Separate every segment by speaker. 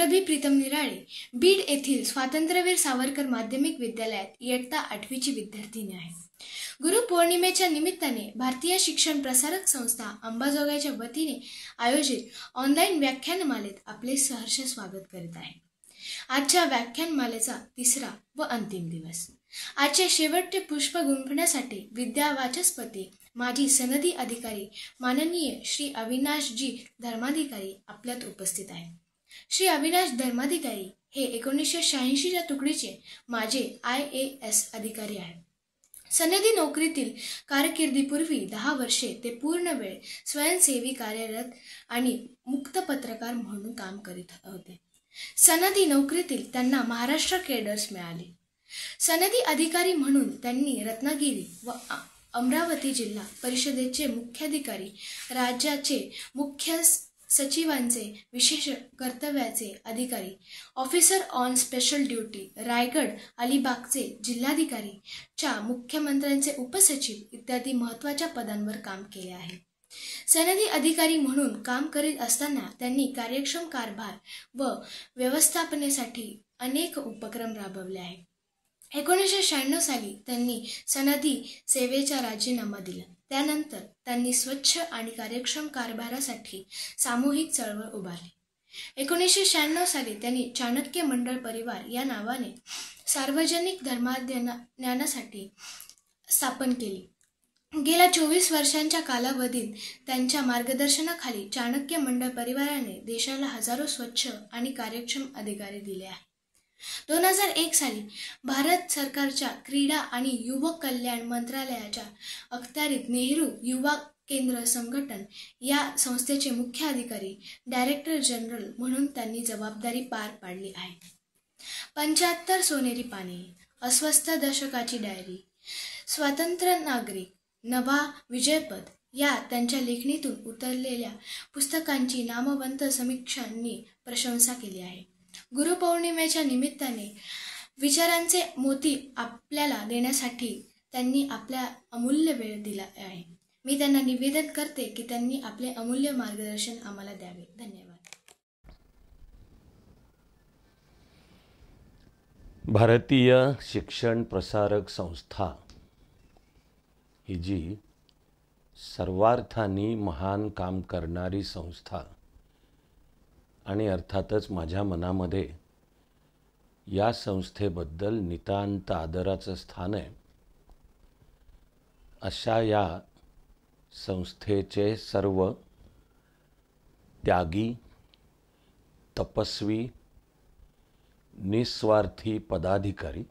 Speaker 1: सुरभी प्रीतम निराळे बीड येथील स्वातंत्र्यवीर सावरकर माध्यमिक विद्यालयात इयत्ता 8वीची विद्यार्थिनी आहे. गुरुपौर्णिमेच्या निमित्ताने भारतीय शिक्षण प्रसारक संस्था अंबाजोगाईच्या वतीने आयोजित ऑनलाईन व्याख्यानमालेत आपले सहर्ष स्वागत करीत आहे. आजच्या व्याख्यानमालेचा तिसरा व अंतिम दिवस. आजचे शेवटचे पुष्प गुंफण्यासाठी विद्या वाचस्पती माजी सनदी अधिकारी माननीय श्री अविनाशजी धर्माधिकारी आपल्यात उपस्थित आहेत. श्री अविनाश धर्माधिकारी हे 1986च्या तुकडीचे माजी IAS अधिकारी आहेत. सनदी नोकरीतील कारकिर्दीपूर्वी 10 वर्षे ते पूर्ण वेळ स्वयंसेवी कार्यरत आणि मुक्त पत्रकार म्हणून काम करीत होते. सनदी नोकरीतील त्यांना महाराष्ट्र केडर्स मिळाले. सनदी अधिकारी म्हणून त्यांनी रत्नागिरी व अमरावती जिल्हा परिषदेचे मुख्याधिकारी, राज्याचे मुख्य सचिवांचे विशेष कर्तव्याचे अधिकारी, officer on special duty, Raigad अलिबागचे जिल्हाधिकारी च्या मुख्यमंत्र्यांचे उपसचिव इत्यादी महत्त्वाच्या पदांवर काम केले आहे. सनदी अधिकारी म्हणून काम करीत असताना त्यांनी कार्यक्षम कारभार व व्यवस्थापनेसाठी अनेक उपक्रम राबवले आहेत. 1996 साली त्यांनी सनदी सेवेचा राजीनामा दिला. त्यानंतर त्यांनी स्वच्छ आणि कार्यक्षम कारभारासाठी सामूहिक चळवळ उभारली. 1996 साली त्यांनी चाणक्य मंडळ परिवार या नावाने सार्वजनिक धर्मज्ञानासाठी स्थापन केली. गेल्या 24 वर्षांच्या कालावधीत त्यांच्या मार्गदर्शनाखाली चाणक्य मंडळ परिवाराने देशाला हजारो स्वच्छ आणि कार्यक्षम अधिकारी दिले आहेत. 2001 साली भारत सरकारच्या क्रीडा आणि युवक कल्याण मंत्रालयाच्या अखत्यारीत नेहरू युवा केंद्र संघटन या संस्थेचे मुख्य अधिकारी, डायरेक्टर जनरल म्हणून त्यांनी जबाबदारी पार पाडली आहे. 75 सोनेरी पाने, अस्वस्थ दशकाची डायरी, स्वतंत्र नागरिक, नवा विजयपथ या त्यांच्या लेखणीतून उतरलेल्या पुस्तकांची नामवंत समीक्षांनी प्रशंसा केली आहे. गुरुपौर्णिमेच्या निमित्ताने विचारांचे मोती आपल्याला देण्यासाठी त्यांनी आपला अमूल्य वेळ दिला आहे. मी त्यांना निवेदन करते की त्यांनी आपले अमूल्य मार्गदर्शन आम्हाला द्यावे. धन्यवाद.
Speaker 2: भारतीय शिक्षण प्रसारक संस्था ही जी सर्वार्थाने महान काम करणारी संस्था आणि अर्थातच माझ्या मनामध्ये या संस्थेबद्दल नितांत आदराचं स्थान आहे. अशा या संस्थेचे सर्व त्यागी, तपस्वी, निस्वार्थी पदाधिकारी,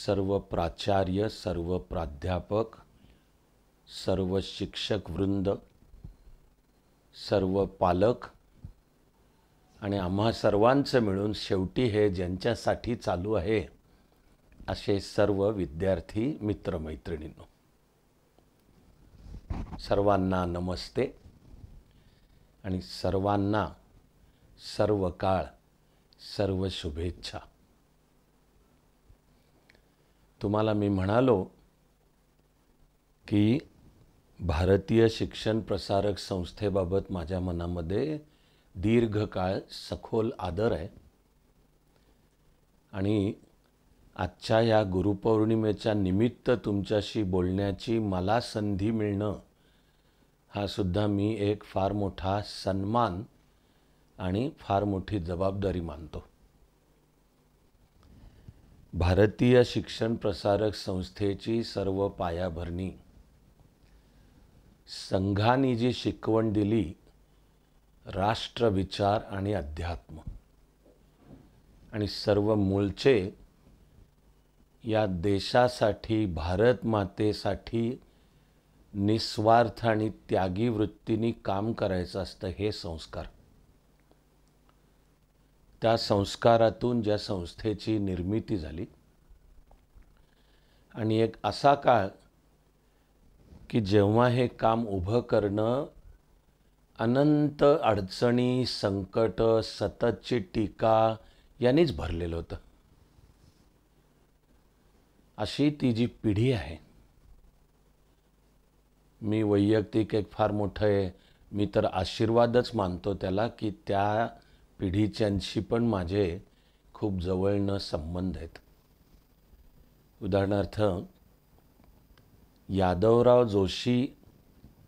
Speaker 2: सर्व प्राचार्य, सर्व प्राध्यापक, सर्व शिक्षक वृंद, सर्व पालक आणि आम्हा सर्वांचं मिळून शेवटी हे ज्यांच्यासाठी चालू आहे असे सर्व विद्यार्थी मित्रमैत्रिणींनो, सर्वांना नमस्ते आणि सर्वांना सर्व काळ सर्व शुभेच्छा. तुम्हाला मी म्हणालो की भारतीय शिक्षण प्रसारक संस्थेबाबत माझ्या मनामध्ये दीर्घकाळ सखोल आदर आहे आणि आजच्या या गुरुपौर्णिमेच्या निमित्त तुमच्याशी बोलण्याची मला संधी मिळणं हा सुद्धा मी एक फार मोठा सन्मान आणि फार मोठी जबाबदारी मानतो. भारतीय शिक्षण प्रसारक संस्थेची सर्व पायाभरणी संघाने जी शिकवण दिली, राष्ट्रविचार आणि अध्यात्म आणि सर्व मूळचे या देशासाठी, भारत मातेसाठी निस्वार्थ आणि त्यागी वृत्तीने काम करायचं असतं, हे संस्कार. त्या संस्कारातून ज्या संस्थेची निर्मिती झाली आणि एक असा काळ की जेव्हा हे काम उभं करणं अनंत अडचणी, संकट, सततची टीका यांनीच भरलेलं होतं. अशी ती जी पिढी आहे, मी वैयक्तिक एक फार मोठे मी तर आशीर्वादच मानतो त्याला की त्या पिढीच्यांशी पण माझे खूप जवळनं संबंध आहेत. उदाहरणार्थ, यादवराव जोशी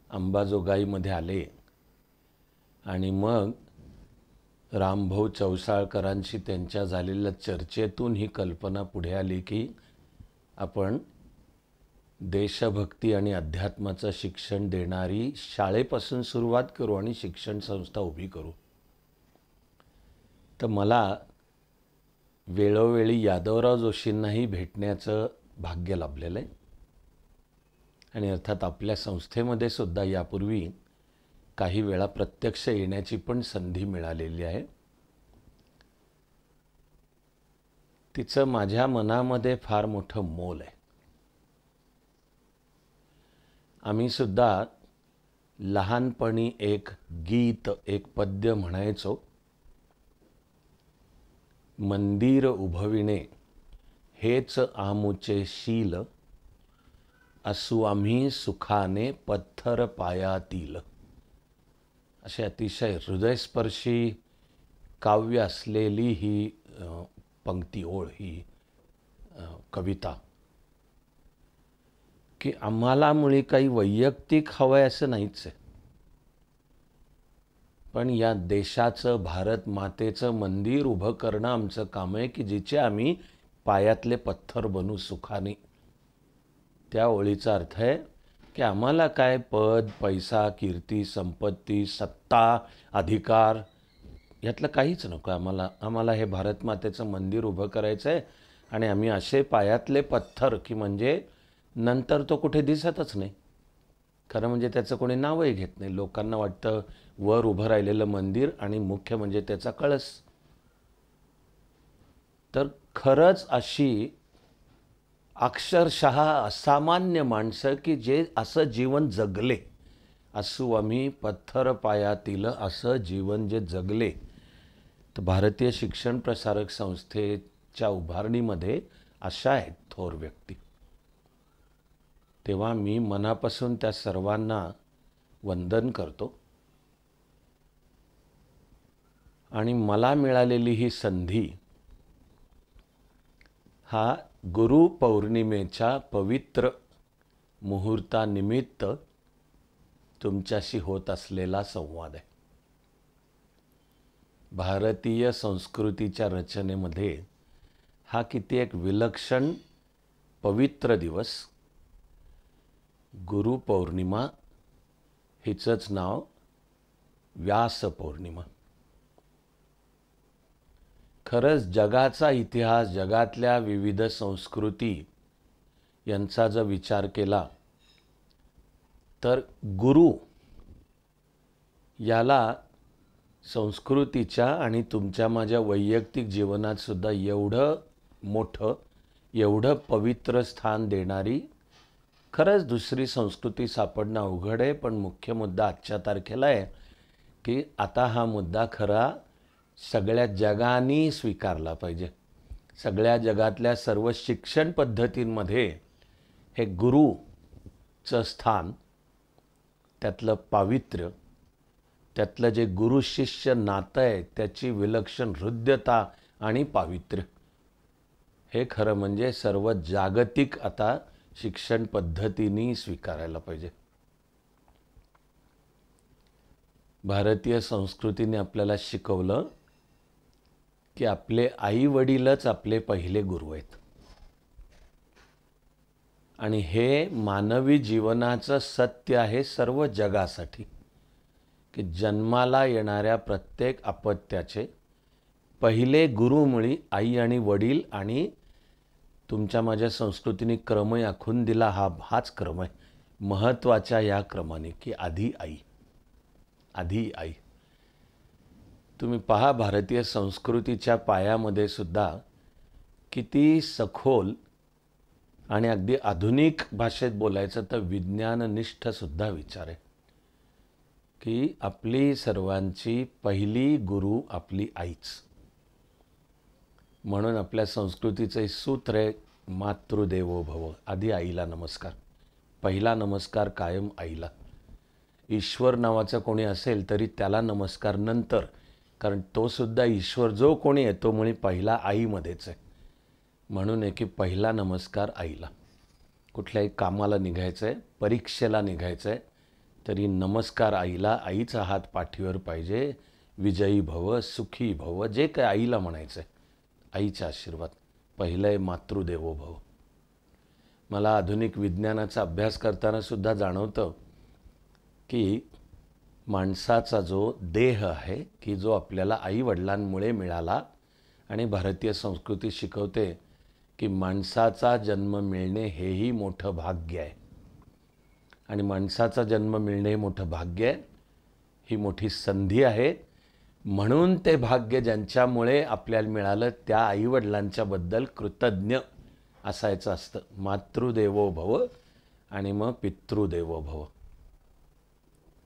Speaker 2: अंबाजोगाईमध्ये आले आणि मग रामभाऊ चौसाळकरांशी त्यांच्या झालेल्या चर्चेतून ही कल्पना पुढे आली की आपण देशभक्ती आणि अध्यात्माचं शिक्षण देणारी शाळेपासून सुरुवात करू आणि शिक्षण संस्था उभी करू. तर मला वेळोवेळी यादवराव जोशींनाही भेटण्याचं भाग्य लाभलेलं आहे. आणि अर्थात आपल्या संस्थेमध्ये सुद्धा यापूर्वी काही वेळा प्रत्यक्ष येण्याची पण संधी मिळालेली आहे. तिचं माझ्या मनामध्ये फार मोठं मोल आहे. आम्ही सुद्धा लहानपणी एक गीत, एक पद्य म्हणायचो. मंदिर उभविणे हेच आमुचे शील, असू आम्ही सुखाने पत्थर पायातील. असे अतिशय हृदयस्पर्शी काव्य असलेली ही पंक्ती, ओळ, ही कविता, की आम्हाला मुळी काही वैयक्तिक हवं आहे असं नाहीच आहे, पण या देशाचं, भारत मातेचं मंदिर उभं करणं आमचं काम आहे की जिचे आम्ही पायातले पत्थर बनू सुखाने. त्या ओळीचा अर्थ आहे की आम्हाला काय पद, पैसा, कीर्ती, संपत्ती, सत्ता, अधिकार यातलं काहीच नको. आम्हाला हे भारत मातेचं मंदिर उभं करायचं आहे आणि आम्ही असे पायातले पत्थर की म्हणजे नंतर तो कुठे दिसतच नाही. खरं म्हणजे त्याचं कोणी नावही घेत नाही. लोकांना वाटतं वर उभं राहिलेलं मंदिर आणि मुख्य म्हणजे त्याचा कळस. तर खरंच अशी अक्षरशः असामान्य माणसं की जे असं जीवन जगले, असू आम्ही पत्थर पायातील असं जीवन जे जगले, तर भारतीय शिक्षण प्रसारक संस्थेच्या उभारणीमध्ये अशा आहेत थोर व्यक्ती. तेव्हा मी मनापासून त्या सर्वांना वंदन करतो. आणि मला मिळालेली ही संधी हा गुरुपौर्णिमेच्या पवित्र मुहूर्तानिमित्त तुमच्याशी होत असलेला संवाद आहे. भारतीय संस्कृतीच्या रचनेमध्ये हा किती एक विलक्षण पवित्र दिवस. गुरुपौर्णिमा, हिचंच नाव व्यास पौर्णिमा. खरंच जगाचा इतिहास, जगातल्या विविध संस्कृती यांचा जर विचार केला तर गुरु याला संस्कृतीच्या आणि तुमच्या माझ्या वैयक्तिक जीवनात सुद्धा एवढं मोठं, एवढं पवित्र स्थान देणारी खरंच दुसरी संस्कृती सापडणं अवघड आहे. पण मुख्य मुद्दा आजच्या तारखेला आहे की आता हा मुद्दा खरा सगळ्या जगाने स्वीकारला पाहिजे. सगळ्या जगातल्या सर्व शिक्षण पद्धतींमध्ये हे गुरुचं स्थान, त्यातलं पावित्र्य, त्यातलं जे गुरु शिष्य नातं आहे त्याची विलक्षण हृद्यता आणि पावित्र्य, हे खरं म्हणजे सर्व जागतिक आता शिक्षण पद्धतींनी स्वीकारायला पाहिजे. भारतीय संस्कृतीने आपल्याला शिकवलं की आपले आई वडीलच आपले पहिले गुरु आहेत. आणि हे मानवी जीवनाचं सत्य आहे सर्व जगासाठी की जन्माला येणाऱ्या प्रत्येक अपत्याचे पहिले गुरु मुळी आई आणि वडील. आणि तुमच्या माझ्या संस्कृतीने क्रमही आखून दिला, हाच क्रम आहे महत्त्वाच्या या क्रमाने की आधी आई, आधी आई. तुम्ही पहा भारतीय संस्कृतीच्या पायामध्ये सुद्धा किती सखोल आणि अगदी आधुनिक भाषेत बोलायचं तर विज्ञाननिष्ठ सुद्धा विचार आहे की आपली सर्वांची पहिली गुरु आपली आईच. म्हणून आपल्या संस्कृतीचं सूत्र आहे मातृदेवो भव. आधी आईला नमस्कार. पहिला नमस्कार कायम आईला. ईश्वर नावाचा कोणी असेल तरी त्याला नमस्कार नंतर, कारण तो सुद्धा ईश्वर जो कोणी आहे तो मुळी पहिला आईमध्येच आहे. म्हणून आहे की पहिला नमस्कार आईला. कुठल्याही कामाला निघायचं आहे, परीक्षेला निघायचं आहे, तरी नमस्कार आईला. आईचा हात पाठीवर पाहिजे. विजयी भव, सुखी भव, जे काय आईला म्हणायचं आहे, आईचा आशीर्वाद. पहिलं आहे मातृदेवो भव. मला आधुनिक विज्ञानाचा अभ्यास करताना सुद्धा जाणवतं की माणसाचा जो देह आहे की जो आपल्याला आईवडिलांमुळे मिळाला, आणि भारतीय संस्कृती शिकवते की माणसाचा जन्म मिळणे हेही मोठं भाग्य आहे. आणि माणसाचा जन्म मिळणे हे मोठं भाग्य आहे, ही मोठी संधी आहे. म्हणून ते भाग्य ज्यांच्यामुळे आपल्याला मिळालं त्या आईवडिलांच्या बद्दल कृतज्ञ असायचं असतं. मातृदेवो भव आणि मग पितृदेवो भव,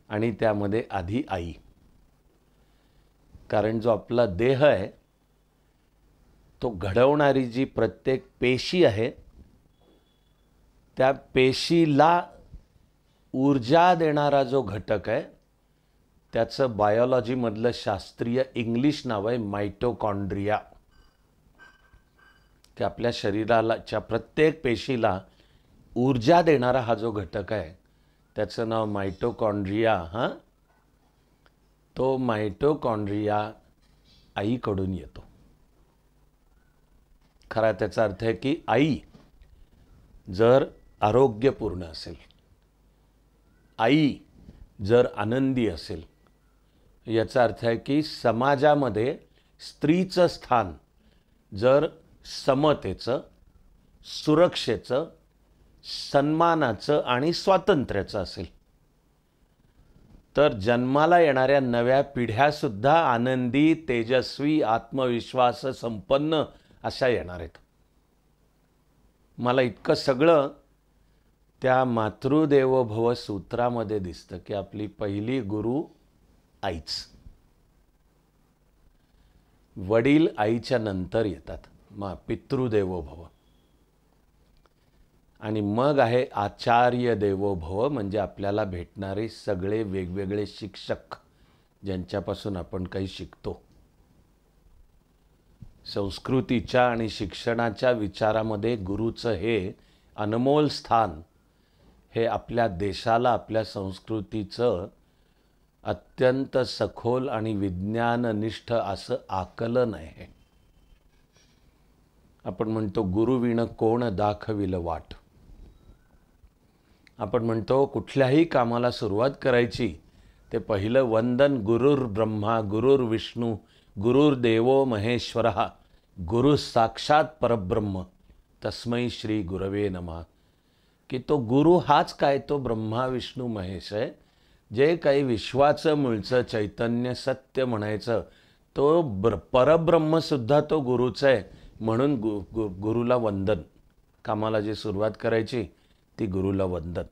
Speaker 2: आणि त्यामध्ये आधी आई. कारण जो आपला देह आहे तो घडवणारी जी प्रत्येक पेशी आहे, त्या पेशीला ऊर्जा देणारा जो घटक आहे त्याचं बायोलॉजीमधलं शास्त्रीय इंग्लिश नाव आहे मायटोकॉन्ड्रिया. की आपल्या शरीराच्या प्रत्येक पेशीला ऊर्जा देणारा हा जो घटक आहे त्याचं नाव मायटोकॉन्ड्रिया. तो मायटोकॉन्ड्रिया आईकडून येतो. खरा त्याचा अर्थ आहे की आई जर आरोग्यपूर्ण असेल, आई जर आनंदी असेल, याचा अर्थ आहे की समाजामध्ये स्त्रीचं स्थान जर समतेचं, सुरक्षेचं, सन्मानाचं आणि स्वातंत्र्याचं असेल, तर जन्माला येणाऱ्या नव्या पिढ्यासुद्धा आनंदी, तेजस्वी, आत्मविश्वास संपन्न अशा येणार आहेत. मला इतकं सगळं त्या मातृदेवो भव सूत्रामध्ये दिसतं की आपली पहिली गुरु आईच. वडील आईच्या नंतर येतात, पितृदेवो भव. आणि मग आहे आचार्य देवो भव, म्हणजे आपल्याला भेटणारे सगळे वेगवेगळे शिक्षक ज्यांच्यापासून आपण काही शिकतो. संस्कृतीच्या आणि शिक्षणाच्या विचारामध्ये गुरुचं हे अनमोल स्थान हे आपल्या देशाला, आपल्या संस्कृतीचं अत्यंत सखोल आणि विज्ञाननिष्ठ असं आकलन आहे. आपण म्हणतो गुरुविण कोण दाखविल वाट. आपण म्हणतो कुठल्याही कामाला सुरुवात करायची ते पहिलं वंदन गुरुर ब्रह्मा गुरुर विष्णू गुरुर्देवो महेश्वरः गुरु साक्षात परब्रह्म तस्मै श्री गुरवे नमः. की तो गुरु हाच काय, तो ब्रह्मा विष्णू महेश आहे. जे काही विश्वाचं मूळचं चैतन्य सत्य म्हणायचं तो परब्रह्मसुद्धा तो गुरुच आहे. म्हणून गुरुला वंदन. कामाला जी सुरुवात करायची ती गुरुला वंदन.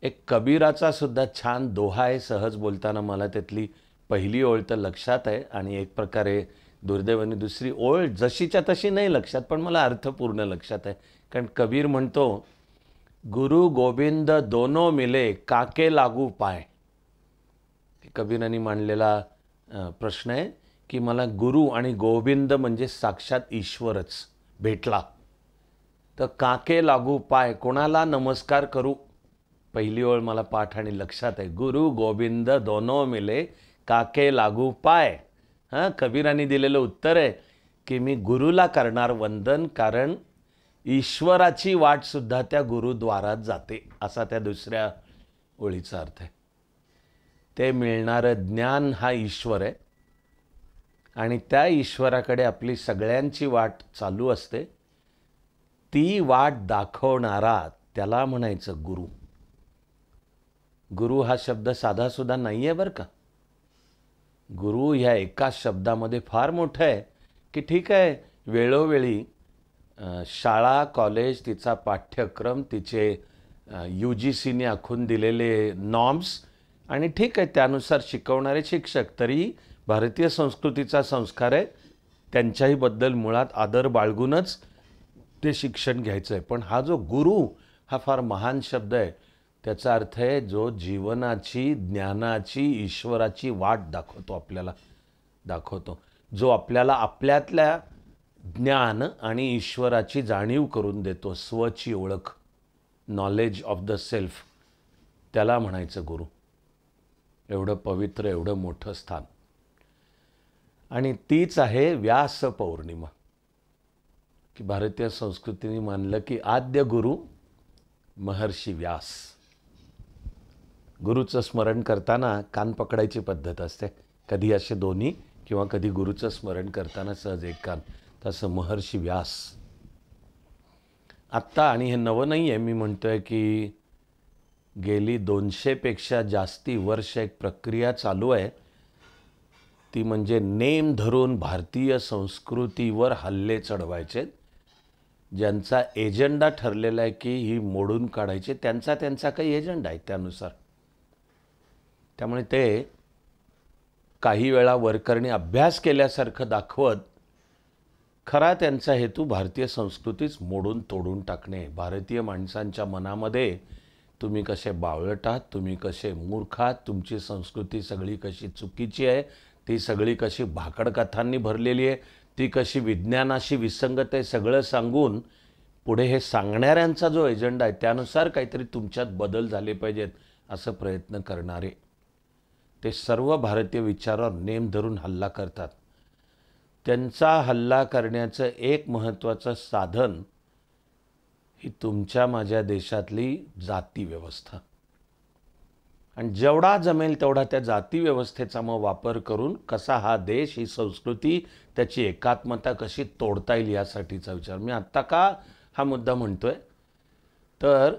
Speaker 2: एक कबीराचा सुद्धा छान दोहा आहे. सहज बोलताना मला त्यातली पहिली ओळ तर लक्षात आहे आणि एक प्रकारे दुर्दैवाने दुसरी ओळ जशीच्या तशी नाही लक्षात, पण मला अर्थपूर्ण लक्षात आहे. कारण कबीर म्हणतो गुरु गोविंद दोनो मिले काके लागू पाय. कबीरांनी मांडलेला प्रश्न आहे की मला गुरु आणि गोविंद म्हणजे साक्षात ईश्वरच भेटला तर काके लागू पाय, कोणाला नमस्कार करू. पहिली ओळ मला पाठ आणि लक्षात आहे. गुरु गोविंद दोनो मिले काके लागू पाय. कबीरांनी दिलेलं उत्तर आहे की मी गुरुला करणार वंदन, कारण ईश्वराची वाटसुद्धा त्या गुरुद्वारात जाते, असा त्या दुसऱ्या ओळीचा अर्थ आहे. ते मिळणारं ज्ञान हा ईश्वर आहे आणि त्या ईश्वराकडे आपली सगळ्यांची वाट चालू असते. ती वाट दाखवणारा त्याला म्हणायचं गुरु. गुरु हा शब्द साधासुद्धा नाही आहे बरं का. गुरु ह्या एका शब्दामध्ये फार मोठं आहे की ठीक आहे, वेळोवेळी शाळा कॉलेज तिचा पाठ्यक्रम तिचे UGCने आखून दिलेले नॉर्म्स आणि ठीक आहे त्यानुसार शिकवणारे शिक्षक, तरी भारतीय संस्कृतीचा संस्कार आहे त्यांच्याही बद्दल मुळात आदर बाळगूनच ते शिक्षण घ्यायचं आहे. पण हा जो गुरु हा फार महान शब्द आहे. त्याचा अर्थ आहे जो जीवनाची, ज्ञानाची, ईश्वराची वाट दाखवतो, जो आपल्याला आपल्यातल्या ज्ञान आणि ईश्वराची जाणीव करून देतो, स्वची ओळख, नॉलेज ऑफ द सेल्फ, त्याला म्हणायचं गुरु. एवढं पवित्र, एवढं मोठं स्थान. आणि तीच आहे व्यास पौर्णिमा, की भारतीय संस्कृतीने मानलं की आद्य गुरु महर्षी व्यास. गुरुचं स्मरण करताना कान पकडायची पद्धत असते, कधी असे दोन्ही किंवा कधी गुरुचं स्मरण करताना सहज एक कान. तसं महर्षी व्यास. आत्ता, आणि हे नवं नाही आहे, मी म्हणतोय की गेली 200पेक्षा जास्ती वर्ष एक प्रक्रिया चालू आहे, ती म्हणजे नेम धरून भारतीय संस्कृतीवर हल्ले चढवायचे. ज्यांचा एजेंडा ठरलेला आहे की ही मोडून काढायचे, त्यांचा काही एजेंडा आहे त्यानुसार. त्यामुळे ते काही वेळा वरकरणी अभ्यास केल्यासारखं दाखवत, खरा त्यांचा हेतू भारतीय संस्कृतीच मोडून तोडून टाकणे. भारतीय माणसांच्या मनामध्ये तुम्ही कसे बावळट आहात, तुम्ही कसे मूर्ख आहात, तुमची संस्कृती सगळी कशी चुकीची आहे, ती सगळी कशी भाकड कथांनी भरलेली आहे, ती कशी विज्ञानाशी विसंगत आहे, सगळं सांगून पुढे हे सांगणाऱ्यांचा जो एजेंडा आहे त्यानुसार काहीतरी तुमच्यात बदल झाले पाहिजेत असं प्रयत्न करणारे ते सर्व भारतीय विचारावर नेम धरून हल्ला करतात. त्यांचा हल्ला करण्याचं एक महत्त्वाचं साधन ही तुमच्या माझ्या देशातली जाती व्यवस्था. आणि जेवढा जमेल तेवढा त्या जाती व्यवस्थेचा मग वापर करून कसा हा देश, ही संस्कृती, त्याची एकात्मता कशी तोडता येईल यासाठीचा विचार. मी आत्ता का हा मुद्दा म्हणतोय, तर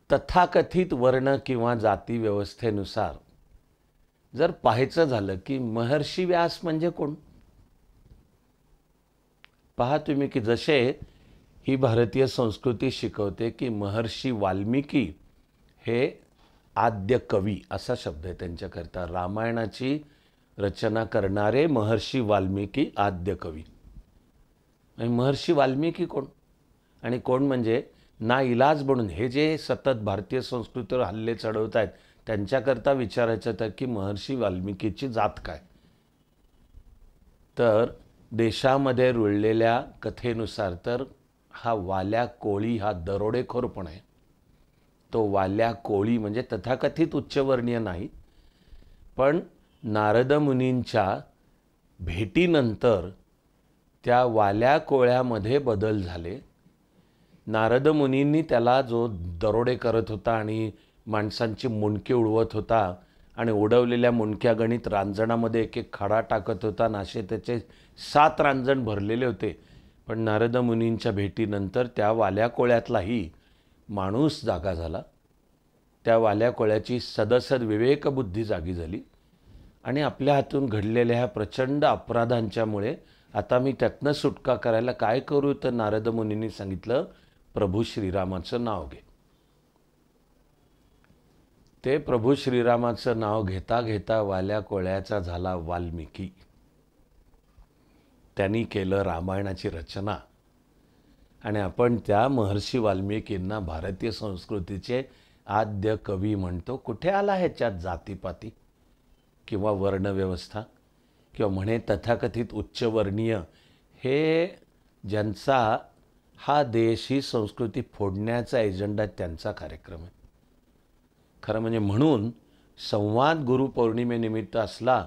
Speaker 2: तथाकथित वर्ण किंवा जाती व्यवस्थेनुसार जर पाहायचं झालं की महर्षी व्यास म्हणजे कोण. पहा तुम्ही की जसे ही भारतीय संस्कृती शिकवते की महर्षी वाल्मिकी हे आद्य कवी, असा शब्द आहे त्यांच्याकरता. रामायणाची रचना करणारे महर्षी वाल्मिकी आद्य कवी. आणि महर्षी वाल्मिकी कोण, आणि कोण म्हणजे ना इलाज म्हणून हे जे सतत भारतीय संस्कृतीवर हल्ले चढवत आहेत त्यांच्याकरता विचारायचं तर की महर्षी वाल्मिकीची जात काय. तर देशामध्ये रुळलेल्या कथेनुसार तर हा वाल्या कोळी हा दरोडेखोरपण आहे. तो वाल्या कोळी म्हणजे तथाकथित उच्चवर्णीय नाही, पण नारद मुनींच्या भेटीनंतर त्या वाल्या कोळ्यामध्ये बदल झाले. नारद मुनींनी त्याला जो दरोडे करत होता आणि माणसांची मुंडके उडवत होता आणि उडवलेल्या मुंडक्या गणित रांजणामध्ये एक एक खडा टाकत होता, असे त्याचे 7 रांजण भरलेले होते. पण नारद मुनींच्या भेटीनंतर त्या वाल्या कोळ्यातलाही माणूस जागा झाला. त्या वाल्या कोळ्याची सदसद विवेकबुद्धी जागी झाली आणि आपल्या हातून घडलेल्या ह्या प्रचंड अपराधांच्यामुळे आता मी त्यातनं सुटका करायला काय करू, तर नारद मुनींनी सांगितलं प्रभू श्रीरामाचं नाव घे. ते प्रभू श्रीरामाचं नाव घेता घेता वाल्या कोळ्याचा झाला वाल्मिकी. त्यांनी केलं रामायणाची रचना आणि आपण त्या महर्षी वाल्मिकींना भारतीय संस्कृतीचे आद्य कवी म्हणतो. कुठे आला ह्याच्यात जातीपाती किंवा वर्णव्यवस्था किंवा म्हणे तथाकथित उच्चवर्णीय. हे ज्यांचा हा देश, ही संस्कृती फोडण्याचा एजेंडा त्यांचा कार्यक्रम आहे खरं म्हणजे. म्हणून संवाद गुरुपौर्णिमेनिमित्त असला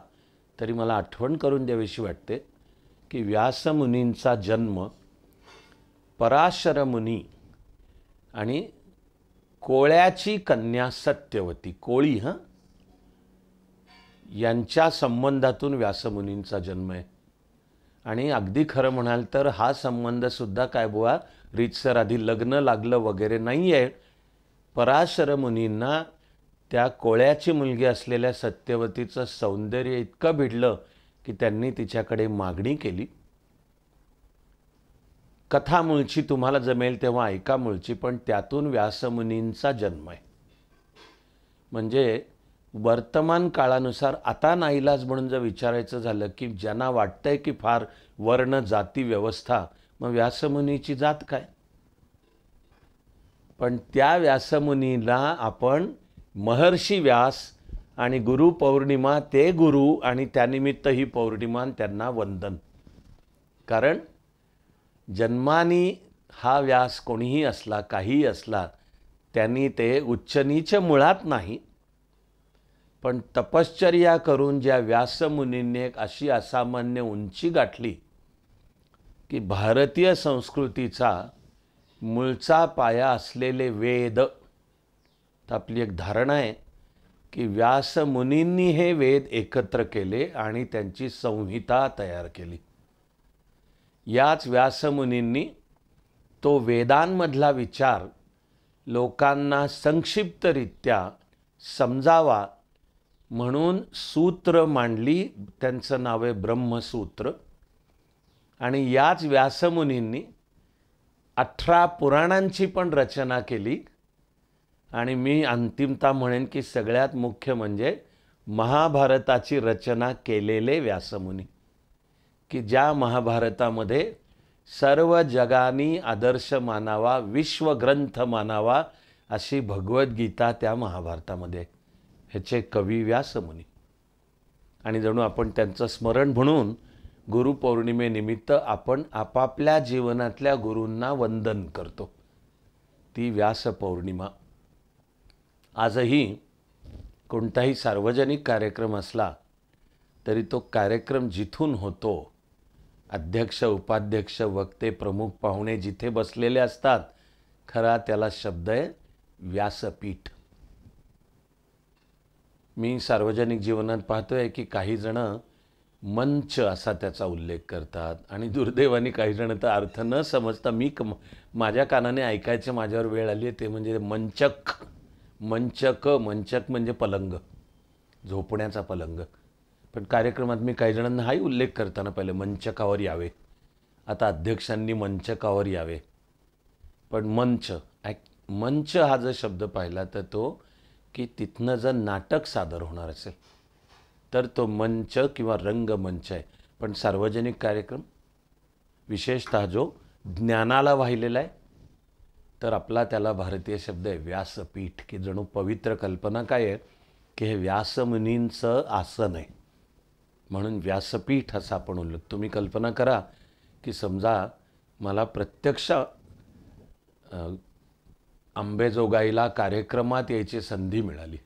Speaker 2: तरी मला आठवण करून द्यावीशी वाटते की व्यासमुनींचा जन्म पराशर मुनी आणि कोळ्याची कन्या सत्यवती, कोळी यांच्या संबंधातून व्यासमुनींचा जन्म आहे. आणि अगदी खरं म्हणाल तर हा संबंधसुद्धा काय बुवा रीतसर आधी लग्न लागलं वगैरे नाही आहे. पराशर मुनींना त्या कोळ्याची मुलगी असलेल्या सत्यवतीचं सौंदर्य इतकं भिडलं की त्यांनी तिच्याकडे मागणी केली. कथा मूळची तुम्हाला जमेल तेव्हा ऐका मूळची, पण त्यातून व्यासमुनींचा जन्म आहे. म्हणजे वर्तमान काळानुसार आता नाईलाज म्हणून जर विचारायचं झालं की ज्यांना वाटतंय की फार वर्ण जाती व्यवस्था, मग व्यासमुनीची जात काय. पण त्या व्यासमुनीला आपण महर्षी व्यास आणि गुरुपौर्णिमा ते गुरु आणि त्यानिमित्त ही पौर्णिमा त्यांना वंदन. कारण जन्मानी हा व्यास कोणीही असला काहीही असला त्यांनी ते उच्चनीच मुळात नाही, पण तपश्चर्या करून ज्या व्यासमुनींनी एक अशी असामान्य उंची गाठली की भारतीय संस्कृतीचा मूळचा पाया असलेले वेद, तर आपली एक धारणा आहे की व्यासमुनींनी हे वेद एकत्र केले आणि त्यांची संहिता तयार केली. याच व्यासमुनींनी तो वेदांमधला विचार लोकांना संक्षिप्तरित्या समजावा म्हणून सूत्र मांडली. त्यांचं नाव आहे ब्रह्मसूत्र. आणि याच व्यासमुनींनी 18 पुराणांची पण रचना केली. आणि मी अंतिमता म्हणेन की सगळ्यात मुख्य म्हणजे महाभारताची रचना केलेले व्यासमुनी, की ज्या महाभारतामध्ये सर्व जगानी आदर्श मानावा, विश्वग्रंथ मानावा अशी भगवद्गीता त्या महाभारतामध्ये, ह्याचे कवी व्यासमुनी. आणि जणू आपण त्यांचं स्मरण म्हणून गुरुपौर्णिमेनिमित्त आपण आपापल्या जीवनातल्या गुरूंना वंदन करतो. ती व्यासपौर्णिमा. आजही कोणताही सार्वजनिक कार्यक्रम असला तरी तो कार्यक्रम जिथून होतो, अध्यक्ष, उपाध्यक्ष, वक्ते, प्रमुख पाहुणे जिथे बसलेले असतात, खरा त्याला शब्द आहे व्यासपीठ. मी सार्वजनिक जीवनात पाहतोय की काही जण मंच असा त्याचा उल्लेख करतात आणि दुर्दैवाने काही जण तर अर्थ न समजता माझ्या कानाने ऐकायचं माझ्यावर वेळ आली आहे ते म्हणजे मंचक. मंचक म्हणजे पलंग, झोपण्याचा पलंग. पण कार्यक्रमात मी काही जणांना हाही उल्लेख करताना पहिले मंचकावर यावे, आता अध्यक्षांनी मंचकावर यावे. पण मंच हा जर शब्द पाहिला तर तो की तिथनं जर नाटक सादर होणार असेल तर तो मंच किंवा रंगमंच आहे. पण सार्वजनिक कार्यक्रम विशेषतः जो ज्ञानाला वाहिलेला आहे तर आपला त्याला भारतीय शब्द आहे व्यासपीठ, की जणू पवित्र कल्पना काय आहे की हे व्यासमुनींचं आसन आहे म्हणून व्यासपीठ असं आपण उल्लेख. तुम्ही कल्पना करा की समजा मला प्रत्यक्ष अंबेजोगाईला कार्यक्रमात यायची संधी मिळाली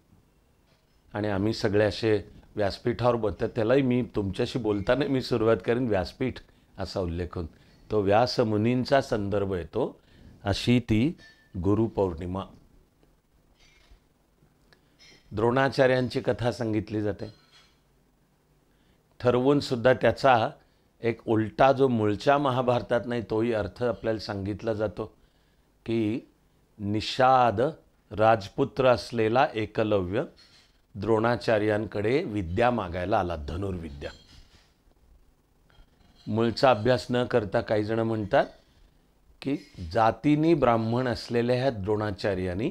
Speaker 2: आणि आम्ही सगळे असे व्यासपीठावर बसतात, त्यालाही मी तुमच्याशी बोलताना मी सुरुवात करेन व्यासपीठ असा उल्लेख करून. तो व्यासमुनींचा संदर्भ येतो. अशी ती गुरुपौर्णिमा. द्रोणाचार्यांची कथा सांगितली जाते. ठरवून सुद्धा त्याचा एक उलटा जो मूळच्या महाभारतात नाही तोही अर्थ आपल्याला सांगितला जातो की निषाद राजपुत्र असलेला एकलव्य द्रोणाचार्यांकडे विद्या मागायला आला, धनुर्विद्या. मूळचा अभ्यास न करता काही जण म्हणतात की जातीनी ब्राह्मण असलेल्या ह्या द्रोणाचार्यांनी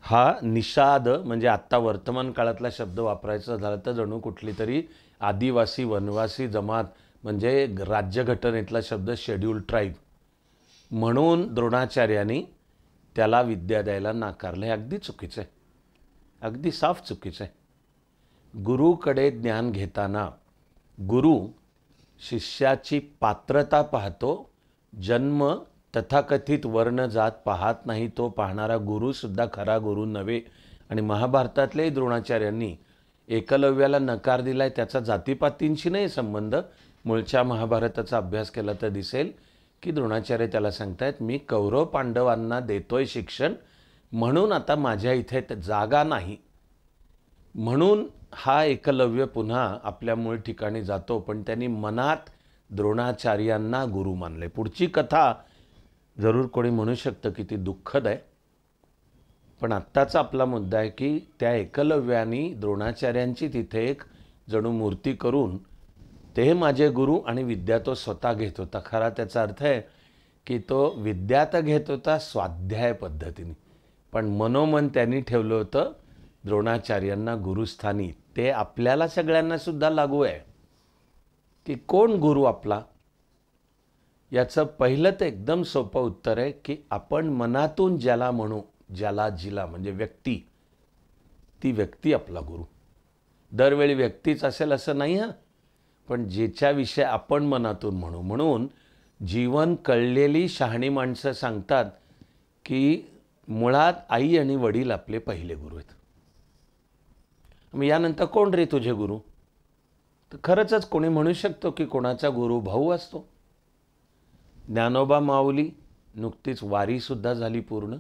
Speaker 2: हा निषाद म्हणजे आत्ता वर्तमान काळातला शब्द वापरायचा झाला तर जणू कुठली तरी आदिवासी वनवासी जमात म्हणजे राज्यघटनेतला शब्द शेड्यूल ट्राईब म्हणून द्रोणाचार्यांनी त्याला विद्या द्यायला नाकारलं. हे अगदी चुकीचं आहे, अगदी साफ चुकीचं आहे. गुरुकडे ज्ञान घेताना गुरु शिष्याची पात्रता पाहतो, जन्म तथाकथित वर्ण जात पाहत नाही. तो पाहणारा गुरुसुद्धा खरा गुरु नव्हे. आणि महाभारतातल्याही द्रोणाचार्यांनी एकलव्याला नकार दिलाय त्याचा जातीपातींशी नाही संबंध. मूळच्या महाभारताचा अभ्यास केला तर दिसेल की द्रोणाचार्य त्याला सांगतायत मी कौरव पांडवांना देतोय शिक्षण म्हणून आता माझ्या इथे जागा नाही म्हणून हा एकलव्य पुन्हा आपल्या मूळ ठिकाणी जातो. पण त्यांनी मनात द्रोणाचार्यांना गुरु मानले. पुढची कथा जरूर कोणी म्हणू शकतं की ती दुःखद आहे, पण आत्ताचा आपला मुद्दा आहे की त्या एकलव्यानी द्रोणाचार्यांची तिथे एक जणू मूर्ती करून ते माझे गुरु आणि विद्या तो स्वतः घेत होता. खरा त्याचा अर्थ आहे की तो विद्या तर घेत होता स्वाध्याय पद्धतीने, पण मनोमन त्यांनी ठेवलं होतं द्रोणाचार्यांना गुरुस्थानी. ते आपल्याला सगळ्यांना सुद्धा लागू आहे की कोण गुरु आपला. याचं पहिलं तर एकदम सोपं उत्तर आहे की आपण मनातून ज्याला म्हणू, ज्याला जिला म्हणजे व्यक्ती, ती व्यक्ती आपला गुरु. दरवेळी व्यक्तीच असेल असं नाही हां, पण ज्याच्याविषयी आपण मनातून म्हणू. म्हणून जीवन कळलेली शहाणी माणसं सांगतात की मुळात आई आणि वडील आपले पहिले गुरु आहेत. मग यानंतर कोण रे तुझे गुरु? तर खरंच कोणी म्हणू शकतो की कोणाचा गुरु भाऊ असतो. ज्ञानोबा माऊली, नुकतीच वारीसुद्धा झाली पूर्ण.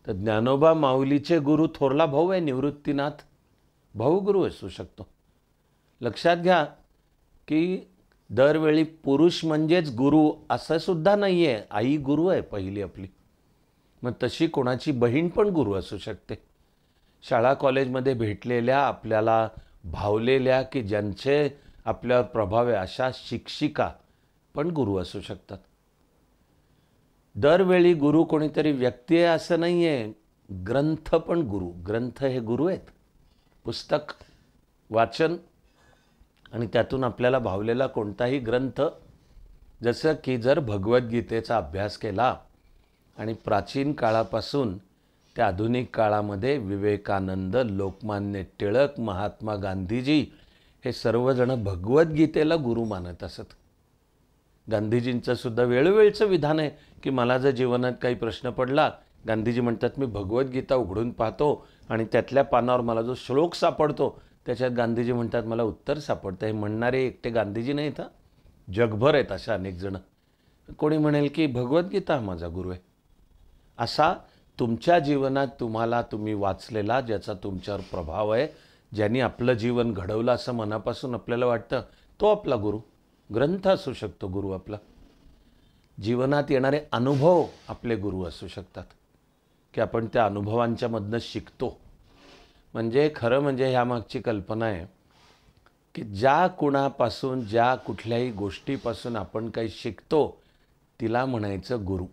Speaker 2: तर ज्ञानोबा माऊलीचे गुरु थोरला भाऊ आहे निवृत्तीनाथ, भाऊ गुरु असू शकतो. लक्षात घ्या की दरवेळी पुरुष म्हणजेच गुरु असं सुद्धा नाही आहे. आई गुरु आहे पहिली आपली. मग तशी कोणाची बहीण पण गुरु असू शकते. शाळा कॉलेजमध्ये भेटलेल्या, आपल्याला भावलेल्या की ज्यांचे आपल्यावर प्रभाव आहे अशा शिक्षिका पण गुरु असू शकतात. दरवेळी गुरु कोणीतरी व्यक्ती आहे असं नाही आहे. ग्रंथ पण गुरु. ग्रंथ हे गुरु आहेत. पुस्तक वाचन आणि त्यातून आपल्याला भावलेला कोणताही ग्रंथ, जसं की जर भगवद्गीतेचा अभ्यास केला आणि प्राचीन काळापासून ते आधुनिक काळामध्ये विवेकानंद, लोकमान्य टिळक, महात्मा गांधीजी हे सर्वजण भगवद्गीतेला गुरु मानत असत. गांधीजींचं सुद्धा वेळोवेळचं विधान आहे की मला जर जीवनात काही प्रश्न पडला, गांधीजी म्हणतात मी भगवद्गीता उघडून पाहतो आणि त्यातल्या पानावर मला जो श्लोक सापडतो त्याच्यात गांधीजी म्हणतात मला उत्तर सापडतं. हे म्हणणारे एकटे गांधीजी नाहीत हां, जगभर आहेत अशा अनेक जण. कोणी म्हणेल की भगवद्गीता माझा गुरु आहे. असा तुमच्या जीवनात तुम्ही वाचलेला, ज्याचा तुमच्यावर प्रभाव आहे, ज्यांनी आपलं जीवन घडवलं असं मनापासून आपल्याला वाटतं, तो आपला गुरु. ग्रंथ असू शकतो गुरु आपला. जीवनात येणारे अनुभव आपले गुरु असू शकतात की आपण त्या अनुभवांच्या मधनं शिकतो. म्हणजे खरं म्हणजे ह्यामागची कल्पना आहे की ज्या कुणापासून, ज्या कुठल्याही गोष्टीपासून आपण काही शिकतो तिला म्हणायचं गुरु.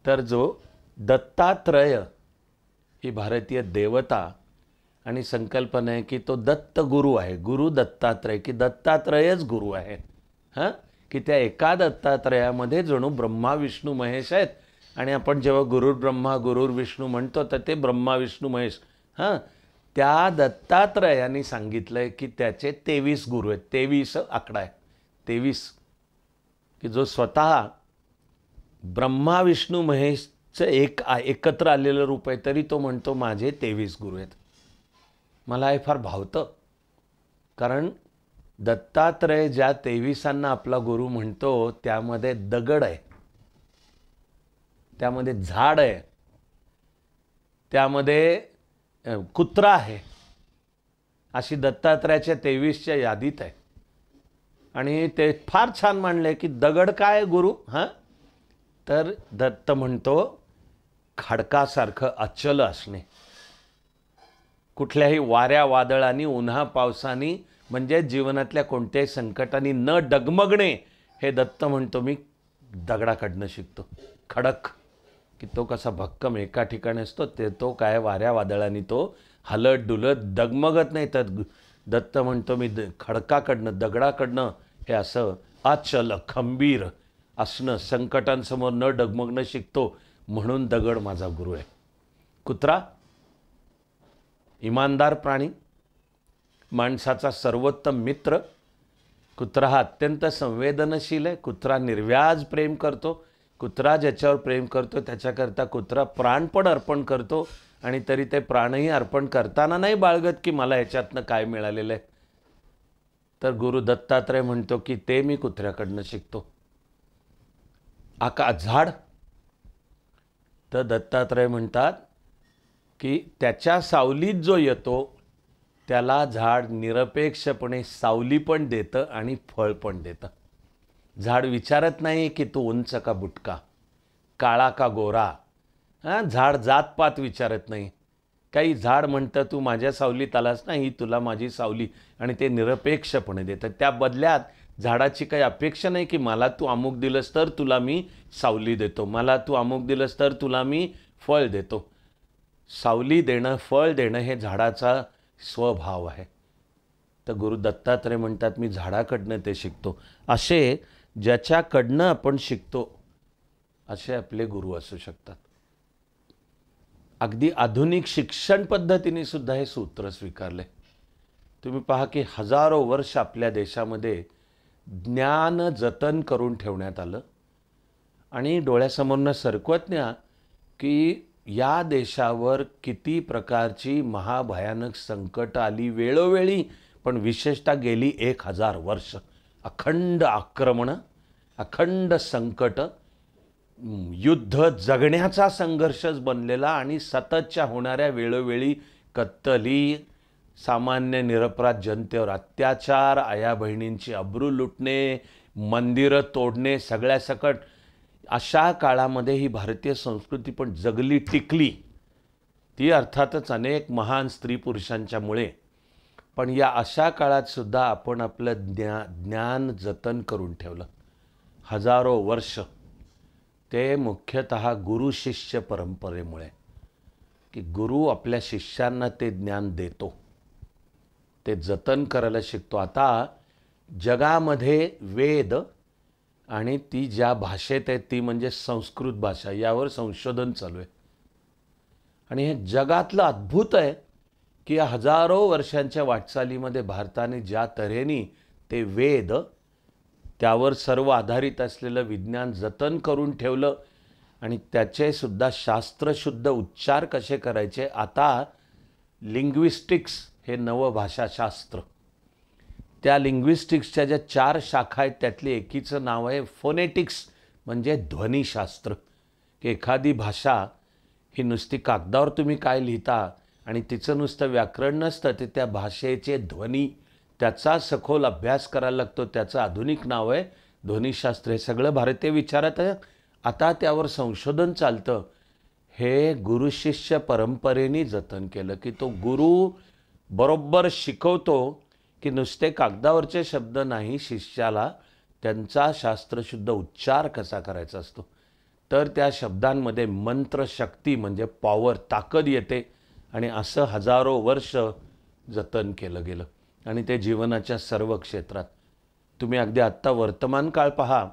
Speaker 2: तर जो दत्तात्रय ही भारतीय देवता आणि संकल्पना आहे की तो दत्त गुरु आहे. गुरु दत्तात्रय, की दत्तात्रयच गुरु आहे. हां, की त्या एका दत्तात्रयामध्ये जणू ब्रह्मा विष्णू महेश आहेत. आणि आपण जेव्हा गुरुर ब्रह्मा गुरुर विष्णू म्हणतो तर ते ब्रह्मा विष्णू महेश, हां, त्या दत्तात्रयाने सांगितलं आहे की त्याचे 23 गुरु आहेत. 23 आकडा आहे. 23 की जो स्वतः ब्रह्मा विष्णू महेशचं एकत्र आलेलं रूप आहे, तरी तो म्हणतो माझे 23 गुरु आहेत. मला हे फार भावतं. कारण दत्तात्रय ज्या 23 आपला गुरु म्हणतो त्यामध्ये दगड आहे, त्यामध्ये झाड आहे, त्यामध्ये कुत्रा आहे, अशी दत्तात्रयाच्या 23च्या यादीत आहे. आणि ते फार छान मांडले की दगड काय गुरु? हां, तर दत्त म्हणतो खडकासारखं अचल असणे, कुठल्याही वाऱ्या वादळांनी, उन्हा पावसानी, म्हणजे जीवनातल्या कोणत्याही संकटांनी न डगमगणे, हे दत्त म्हणतो मी दगडाकडनं शिकतो. खडक की तो कसा भक्कम एका ठिकाणी असतो, ते तो काय वाऱ्या वादळांनी तो हलत डुलत डगमगत नाही. तर दत्त म्हणतो मी खडकाकडनं, दगडाकडनं हे असं अचल खंबीर असणं, संकटांसमोर न डगमगणं शिकतो. म्हणून दगड माझा गुरु आहे. कुत्रा इमानदार प्राणी, माणसाचा सर्वोत्तम मित्र. कुत्रा हा अत्यंत संवेदनशील आहे. कुत्रा निर्व्याज प्रेम करतो. कुत्रा ज्याच्यावर प्रेम करतो त्याच्याकरता कुत्रा प्राण पण अर्पण करतो. आणि तरी ते प्राणही अर्पण करताना नाही बाळगत की मला ह्याच्यातनं काय मिळालेलं आहे. तर गुरु दत्तात्रय म्हणतो की ते मी कुत्र्याकडनं शिकतो. झाड, तर दत्तात्रय म्हणतात की त्याच्या सावलीत जो येतो त्याला झाड निरपेक्षपणे सावली पण देतं आणि फळ पण देतं. झाड विचारत नाही की तू उंच का बुटका, काळा का गोरा. हां, झाड जातपात विचारत नाही. काही झाड म्हणतं तू माझ्या सावलीत आलास ना, ही तुला माझी सावली, आणि ते निरपेक्षपणे देतं. त्या बदल्यात झाडाची काही अपेक्षा नाही की मला तू अमुक दिलंस तर तुला मी सावली देतो, मला तू अमुक दिलंस तर तुला मी फळ देतो. सावली देणं, फळ देणं हे झाडाचा स्वभाव आहे. तर गुरु दत्तात्रय म्हणतात मी झाडाकडनं ते शिकतो. असे ज्याच्याकडनं आपण शिकतो असे आपले गुरु असू शकतात. अगदी आधुनिक शिक्षण पद्धतीने सुद्धा हे सूत्र स्वीकारले. तुम्ही पहा की हजारो वर्ष आपल्या देशामध्ये ज्ञान जतन करून ठेवण्यात आलं आणि डोळ्यासमोरनं सरकवत न्या की या देशावर किती प्रकारची महाभयानक संकट आली वेळोवेळी, पण विशेषतः गेली 1000 वर्ष अखंड आक्रमणं, अखंड संकट, युद्ध जगण्याचा संघर्षच बनलेला आणि सततच्या होणाऱ्या वेळोवेळी कत्तली, सामान्य निरपराध जनतेवर अत्याचार, आया बहिणींची अब्रू लुटणे, मंदिरं तोडणे, सगळ्या सकट अशा काळामध्ये ही भारतीय संस्कृती पण जगली टिकली. ती अर्थातच अनेक महान स्त्री पुरुषांच्यामुळे. पण या अशा काळात सुद्धा आपण आपलं ज्ञान जतन करून ठेवलं हजारो वर्ष. ते मुख्यतः गुरु शिष्य परंपरेमुळे, की गुरु आपल्या शिष्यांना ते ज्ञान देतो, ते जतन करायला शिकतो. आता जगामध्ये वेद आणि ती ज्या भाषेत आहे ती म्हणजे संस्कृत भाषा, यावर संशोधन चालू आहे. आणि हे जगातलं अद्भुत आहे की हजारो वर्षांच्या वाटचालीमध्ये भारताने ज्या तऱ्हेने ते वेद, त्यावर सर्व आधारित असलेलं विज्ञान जतन करून ठेवलं आणि त्याचे सुद्धा शास्त्रशुद्ध उच्चार कसे करायचे. आता लिंग्विस्टिक्स हे नवं भाषाशास्त्र, त्या लिंग्विस्टिक्सच्या ज्या 4 शाखा आहेत त्यातली एकीचं नाव आहे फोनेटिक्स, म्हणजे ध्वनिशास्त्र. की एखादी भाषा ही नुसती कागदावर तुम्ही काय लिहिता आणि तिचं नुसतं व्याकरण नसतं, ते त्या भाषेचे ध्वनी, त्याचा सखोल अभ्यास करायला लागतो. त्याचं आधुनिक नाव आहे ध्वनिशास्त्र. हे सगळं भारतीय विचारात आहे. आता त्यावर संशोधन चालतं. हे गुरुशिष्य परंपरेने जतन केलं की तो गुरु बरोबर शिकवतो की नुसते कागदावरचे शब्द नाही, शिष्याला त्यांचा शास्त्रशुद्ध उच्चार कसा करायचा असतो. तर त्या शब्दांमध्ये मंत्रशक्ती म्हणजे पॉवर, ताकद येते. आणि असं हजारो वर्ष जतन केलं गेलं आणि ते जीवनाच्या सर्व क्षेत्रात. तुम्ही अगदी आत्ता वर्तमान काळ पहा,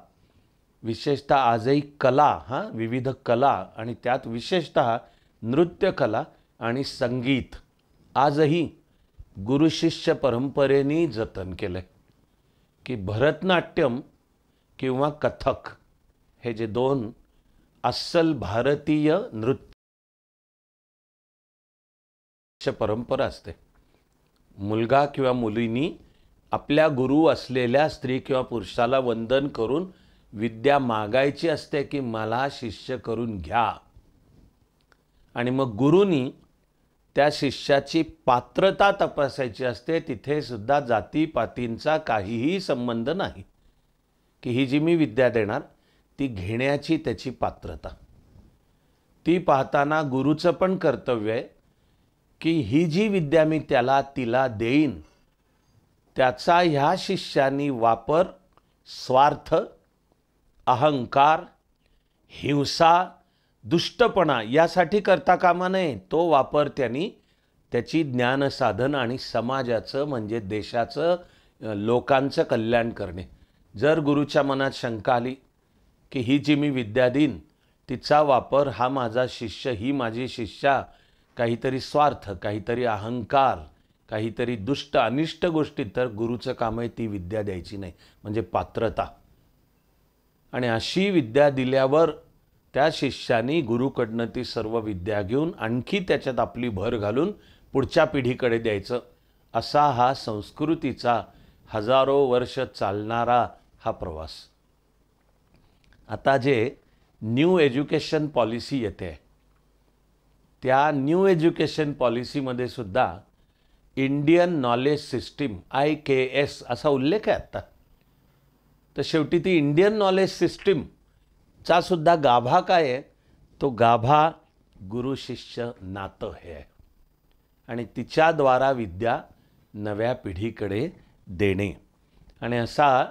Speaker 2: विशेषतः आजही कला, विविध कला आणि त्यात विशेषतः नृत्यकला आणि संगीत आजही गुरुशिष्य परंपरेने जतन केलं आहे. की भरतनाट्यम किंवा कथक हे जे 2 अस्सल भारतीय नृत्य परंपरा असते. मुलगा किंवा मुलींनी आपल्या गुरु असलेल्या स्त्री किंवा पुरुषाला वंदन करून विद्या मागायची असते की मला शिष्य करून घ्या. आणि मग गुरुनी त्या शिष्याची पात्रता तपासायची असते. तिथे सुद्धा जातीपातींचा काहीही संबंध नाही. की ही जी मी विद्या देणार ती घेण्याची त्याची पात्रता, ती पाहताना गुरुचं पण कर्तव्य आहे की ही जी विद्या मी तिला देईन त्याचा ह्या शिष्यानी वापर स्वार्थ, अहंकार, हिंसा, दुष्टपणा यासाठी करता कामा नये. तो वापर त्यांनी त्याची ज्ञानसाधन आणि समाजाचं म्हणजे देशाचं, लोकांचं कल्याण करणे. जर गुरुच्या मनात शंका आली की ही जी मी विद्या देईन तिचा वापर हा माझा शिष्य, ही माझी शिष्या काहीतरी स्वार्थ, काहीतरी अहंकार, काहीतरी दुष्ट अनिष्ट गोष्टी, तर गुरुचं काम आहे ती विद्या द्यायची नाही, म्हणजे पात्रता. आणि अशी विद्या दिल्यावर त्या शिष्यानी गुरुकडनं ती सर्व विद्या घेऊन आणखी त्याच्यात आपली भर घालून पुढच्या पिढीकडे द्यायचं. असा हा संस्कृतीचा हजारो वर्ष चालणारा हा प्रवास. आता जे न्यू एज्युकेशन पॉलिसी येते, त्या न्यू एज्युकेशन पॉलिसीमध्ये सुद्धा इंडियन नॉलेज सिस्टीम IKS असा उल्लेख आहे आत्ता. तर शेवटी ती इंडियन नॉलेज सिस्टीमचा सुद्धा गाभा काय आहे, तो गाभा गुरु शिष्य नातं हे आहे. आणि तिच्याद्वारा विद्या नव्या पिढीकडे देणे. आणि असा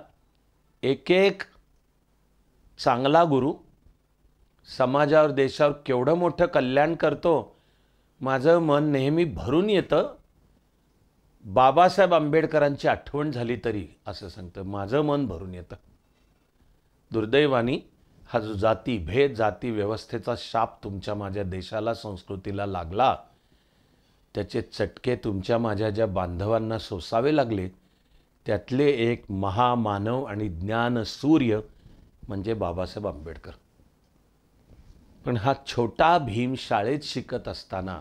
Speaker 2: एक एक चांगला गुरु समाजावर, देशावर केवढं मोठं कल्याण करतो. माझं मन नेहमी भरून येतं बाबासाहेब आंबेडकरांची आठवण झाली तरी असं सांगतं, माझं मन भरून येतं. दुर्दैवानी हा जो जातीभेद, जाती व्यवस्थेचा शाप तुमच्या माझ्या देशाला, संस्कृतीला लागला, त्याचे चटके तुमच्या माझ्या ज्या बांधवांना सोसावे लागले, त्यातले एक महामानव आणि ज्ञानसूर्य म्हणजे बाबासाहेब आंबेडकर. पण हा छोटा भीम शाळेत शिकत असताना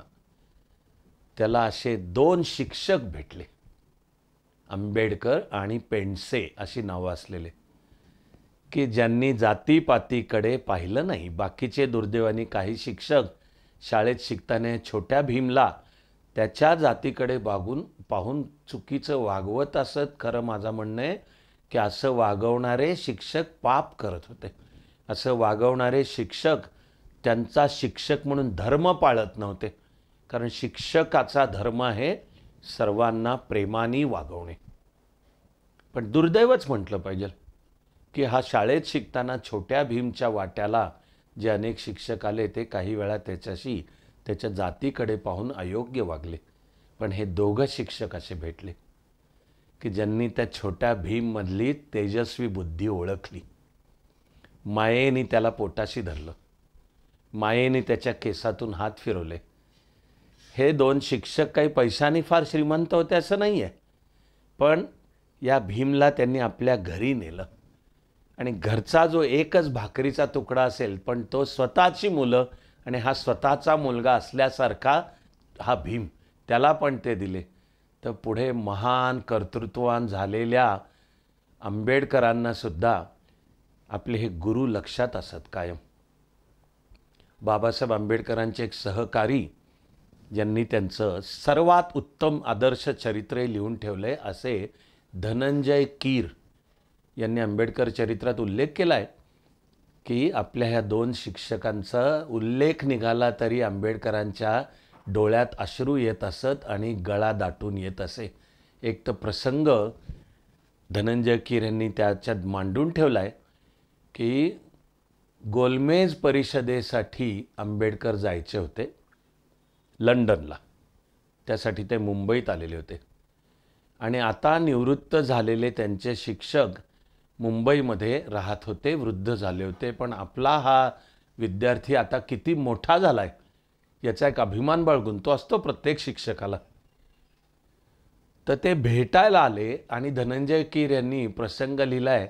Speaker 2: त्याला असे 2 शिक्षक भेटले, आंबेडकर आणि पेंडसे अशी नावं असलेले, की ज्यांनी जातीपातीकडे पाहिलं नाही. बाकीचे दुर्दैवानी काही शिक्षक शाळेत शिकताना छोट्या भीमला त्याच्या जातीकडे पाहून चुकीचं वागवत असत. खरं माझं म्हणणं आहे की असं वागवणारे शिक्षक पाप करत होते. असं वागवणारे शिक्षक त्यांचा शिक्षक म्हणून धर्म पाळत नव्हते. कारण शिक्षकाचा धर्म आहे सर्वांना प्रेमाने वागवणे. पण दुर्दैवच म्हटलं पाहिजे की हा शाळेत शिकताना छोट्या भीमच्या वाट्याला जे अनेक शिक्षक आले ते काही वेळा त्याच्या जातीकडे पाहून अयोग्य वागले. पण हे 2 शिक्षक असे भेटले की ज्यांनी त्या छोट्या भीममधली तेजस्वी बुद्धी ओळखली. मायेने त्याला पोटाशी धरलं, मायेने त्याच्या केसातून हात फिरवले. हे 2 शिक्षक काही पैशाने फार श्रीमंत होते असं नाही आहे, पण या भीमला त्यांनी आपल्या घरी नेलं. आणि घरचा जो एकच भाकरीचा तुकडा असेल, पण तो स्वतःची मुलं आणि हा स्वतःचा मुलगा असल्यासारखा हा भीम, त्याला पण ते दिले. तर पुढे महान कर्तृत्ववान झालेल्या आंबेडकरांना सुद्धा आपले हे गुरु लक्षात असत कायम. बाबासाहेब आंबेडकरांचे एक सहकारी ज्यांनी त्यांचं सर्वात उत्तम आदर्श चरित्र लिहून ठेवले असे धनंजय कीर यांनी आंबेडकर चरित्रात उल्लेख केला आहे की आपल्या ह्या 2 शिक्षकांचा उल्लेख निघाला तरी आंबेडकरांच्या डोळ्यात अश्रू येत असत आणि गळा दाटून येत असे. एक तर प्रसंग धनंजय कीर यांनी त्याच्यात मांडून ठेवला आहे की गोलमेज परिषदेसाठी आंबेडकर जायचे होते लंडनला. त्यासाठी ते मुंबईत आलेले होते आणि आता निवृत्त झालेले त्यांचे शिक्षक मुंबईमध्ये राहत होते, वृद्ध झाले होते. पण आपला हा विद्यार्थी आता किती मोठा झाला आहे याचा एक अभिमान बाळगून तो असतो प्रत्येक शिक्षकाला. तर ते भेटायला आले आणि धनंजय कीर यांनी प्रसंग लिहिला आहे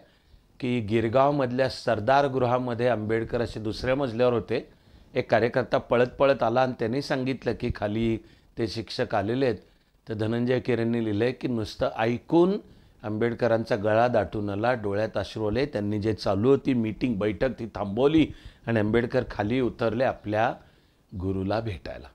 Speaker 2: की गिरगावमधल्या सरदार गृहामध्ये आंबेडकर असे 2ऱ्या मजल्यावर होते. एक कार्यकर्ता पळत पळत आला आणि त्यांनी सांगितलं की खाली ते शिक्षक आलेले आहेत. तर धनंजय कीर यांनी लिहिलं आहे की नुसतं ऐकून आंबेडकरांचा गळा दाटून आला, डोळ्यात अश्रू आले. त्यांनी जे चालू होती मीटिंग, बैठक ती थांबवली आणि आंबेडकर खाली उतरले आपल्या गुरुला भेटायला.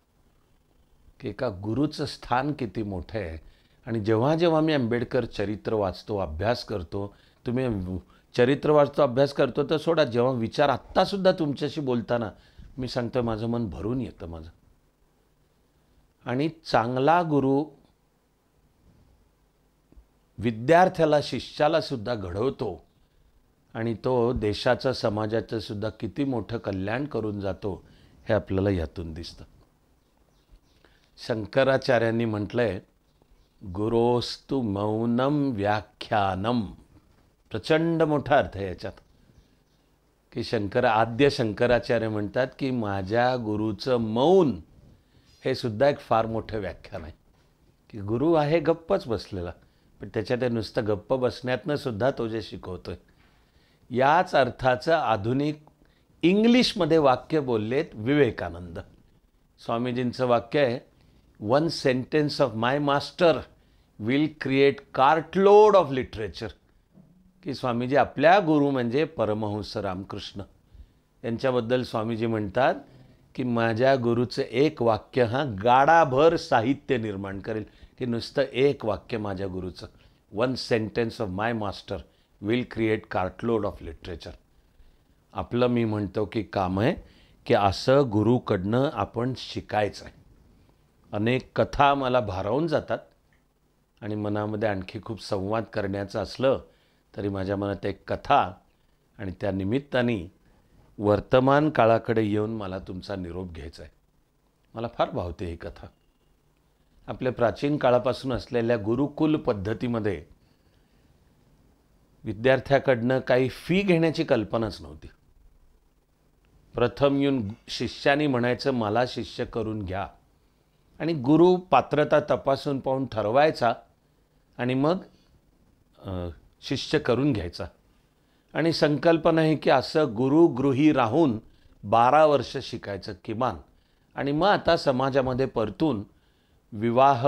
Speaker 2: की एका गुरुचं स्थान किती मोठं आहे. आणि जेव्हा जेव्हा मी आंबेडकर चरित्र वाचतो, अभ्यास करतो, तुम्ही चरित्र वाचतो, अभ्यास करतो तर सोडा, जेव्हा विचार आत्तासुद्धा तुमच्याशी बोलताना मी सांगतो माझं मन भरून येतं माझं. आणि चांगला गुरु विद्यार्थ्याला, शिष्याला सुद्धा घडवतो आणि तो देशाचं, समाजाचं सुद्धा किती मोठं कल्याण करून जातो हे आपल्याला यातून दिसतं. शंकराचार्यांनी म्हटलंय गुरोस्तु मौनम व्याख्यानम. प्रचंड मोठा अर्थ आहे याच्यात की आद्य शंकराचार्य म्हणतात की माझ्या गुरुचं मौन हे सुद्धा एक फार मोठं व्याख्यान आहे. की गुरु आहे गप्पच बसलेला, पण त्याच्यात नुसतं गप्प बसण्यातनं सुद्धा तो जे शिकवतोय. याच अर्थाचं आधुनिक इंग्लिशमध्ये वाक्य बोललेत विवेकानंद. स्वामीजींचं वाक्य आहे, 1 sentence of my master will create cartload of literature. की स्वामीजी आपल्या गुरु म्हणजे परमहंस रामकृष्ण यांच्याबद्दल स्वामीजी म्हणतात की माझ्या गुरुचं एक वाक्य गाडाभर साहित्य निर्माण करेल. की नुसतं एक वाक्य माझ्या गुरुचं, 1 sentence of my master will create cartload of literature. आपलं मी म्हणतो की काम आहे की असं गुरुकडनं आपण शिकायचं आहे. अनेक कथा मला भारावून जातात आणि मनामध्ये आणखी खूप संवाद करण्याचं असलं तरी माझ्या मनात एक कथा आणि त्या निमित्ताने वर्तमान काळाकडे येऊन मला तुमचा निरोप घ्यायचा आहे. मला फार भावते ही कथा. आपल्या प्राचीन काळापासून असलेल्या गुरुकुल पद्धतीमध्ये विद्यार्थ्याकडनं काही फी घेण्याची कल्पनाच नव्हती. प्रथम येऊन शिष्याने म्हणायचं मला शिष्य करून घ्या आणि गुरु पात्रता तपासून पाहून ठरवायचा आणि मग शिष्य करून घ्यायचा. आणि संकल्पना आहे की असं गुरुगृही राहून 12 वर्ष शिकायचं किमान. आणि मग आता समाजामध्ये परतून विवाह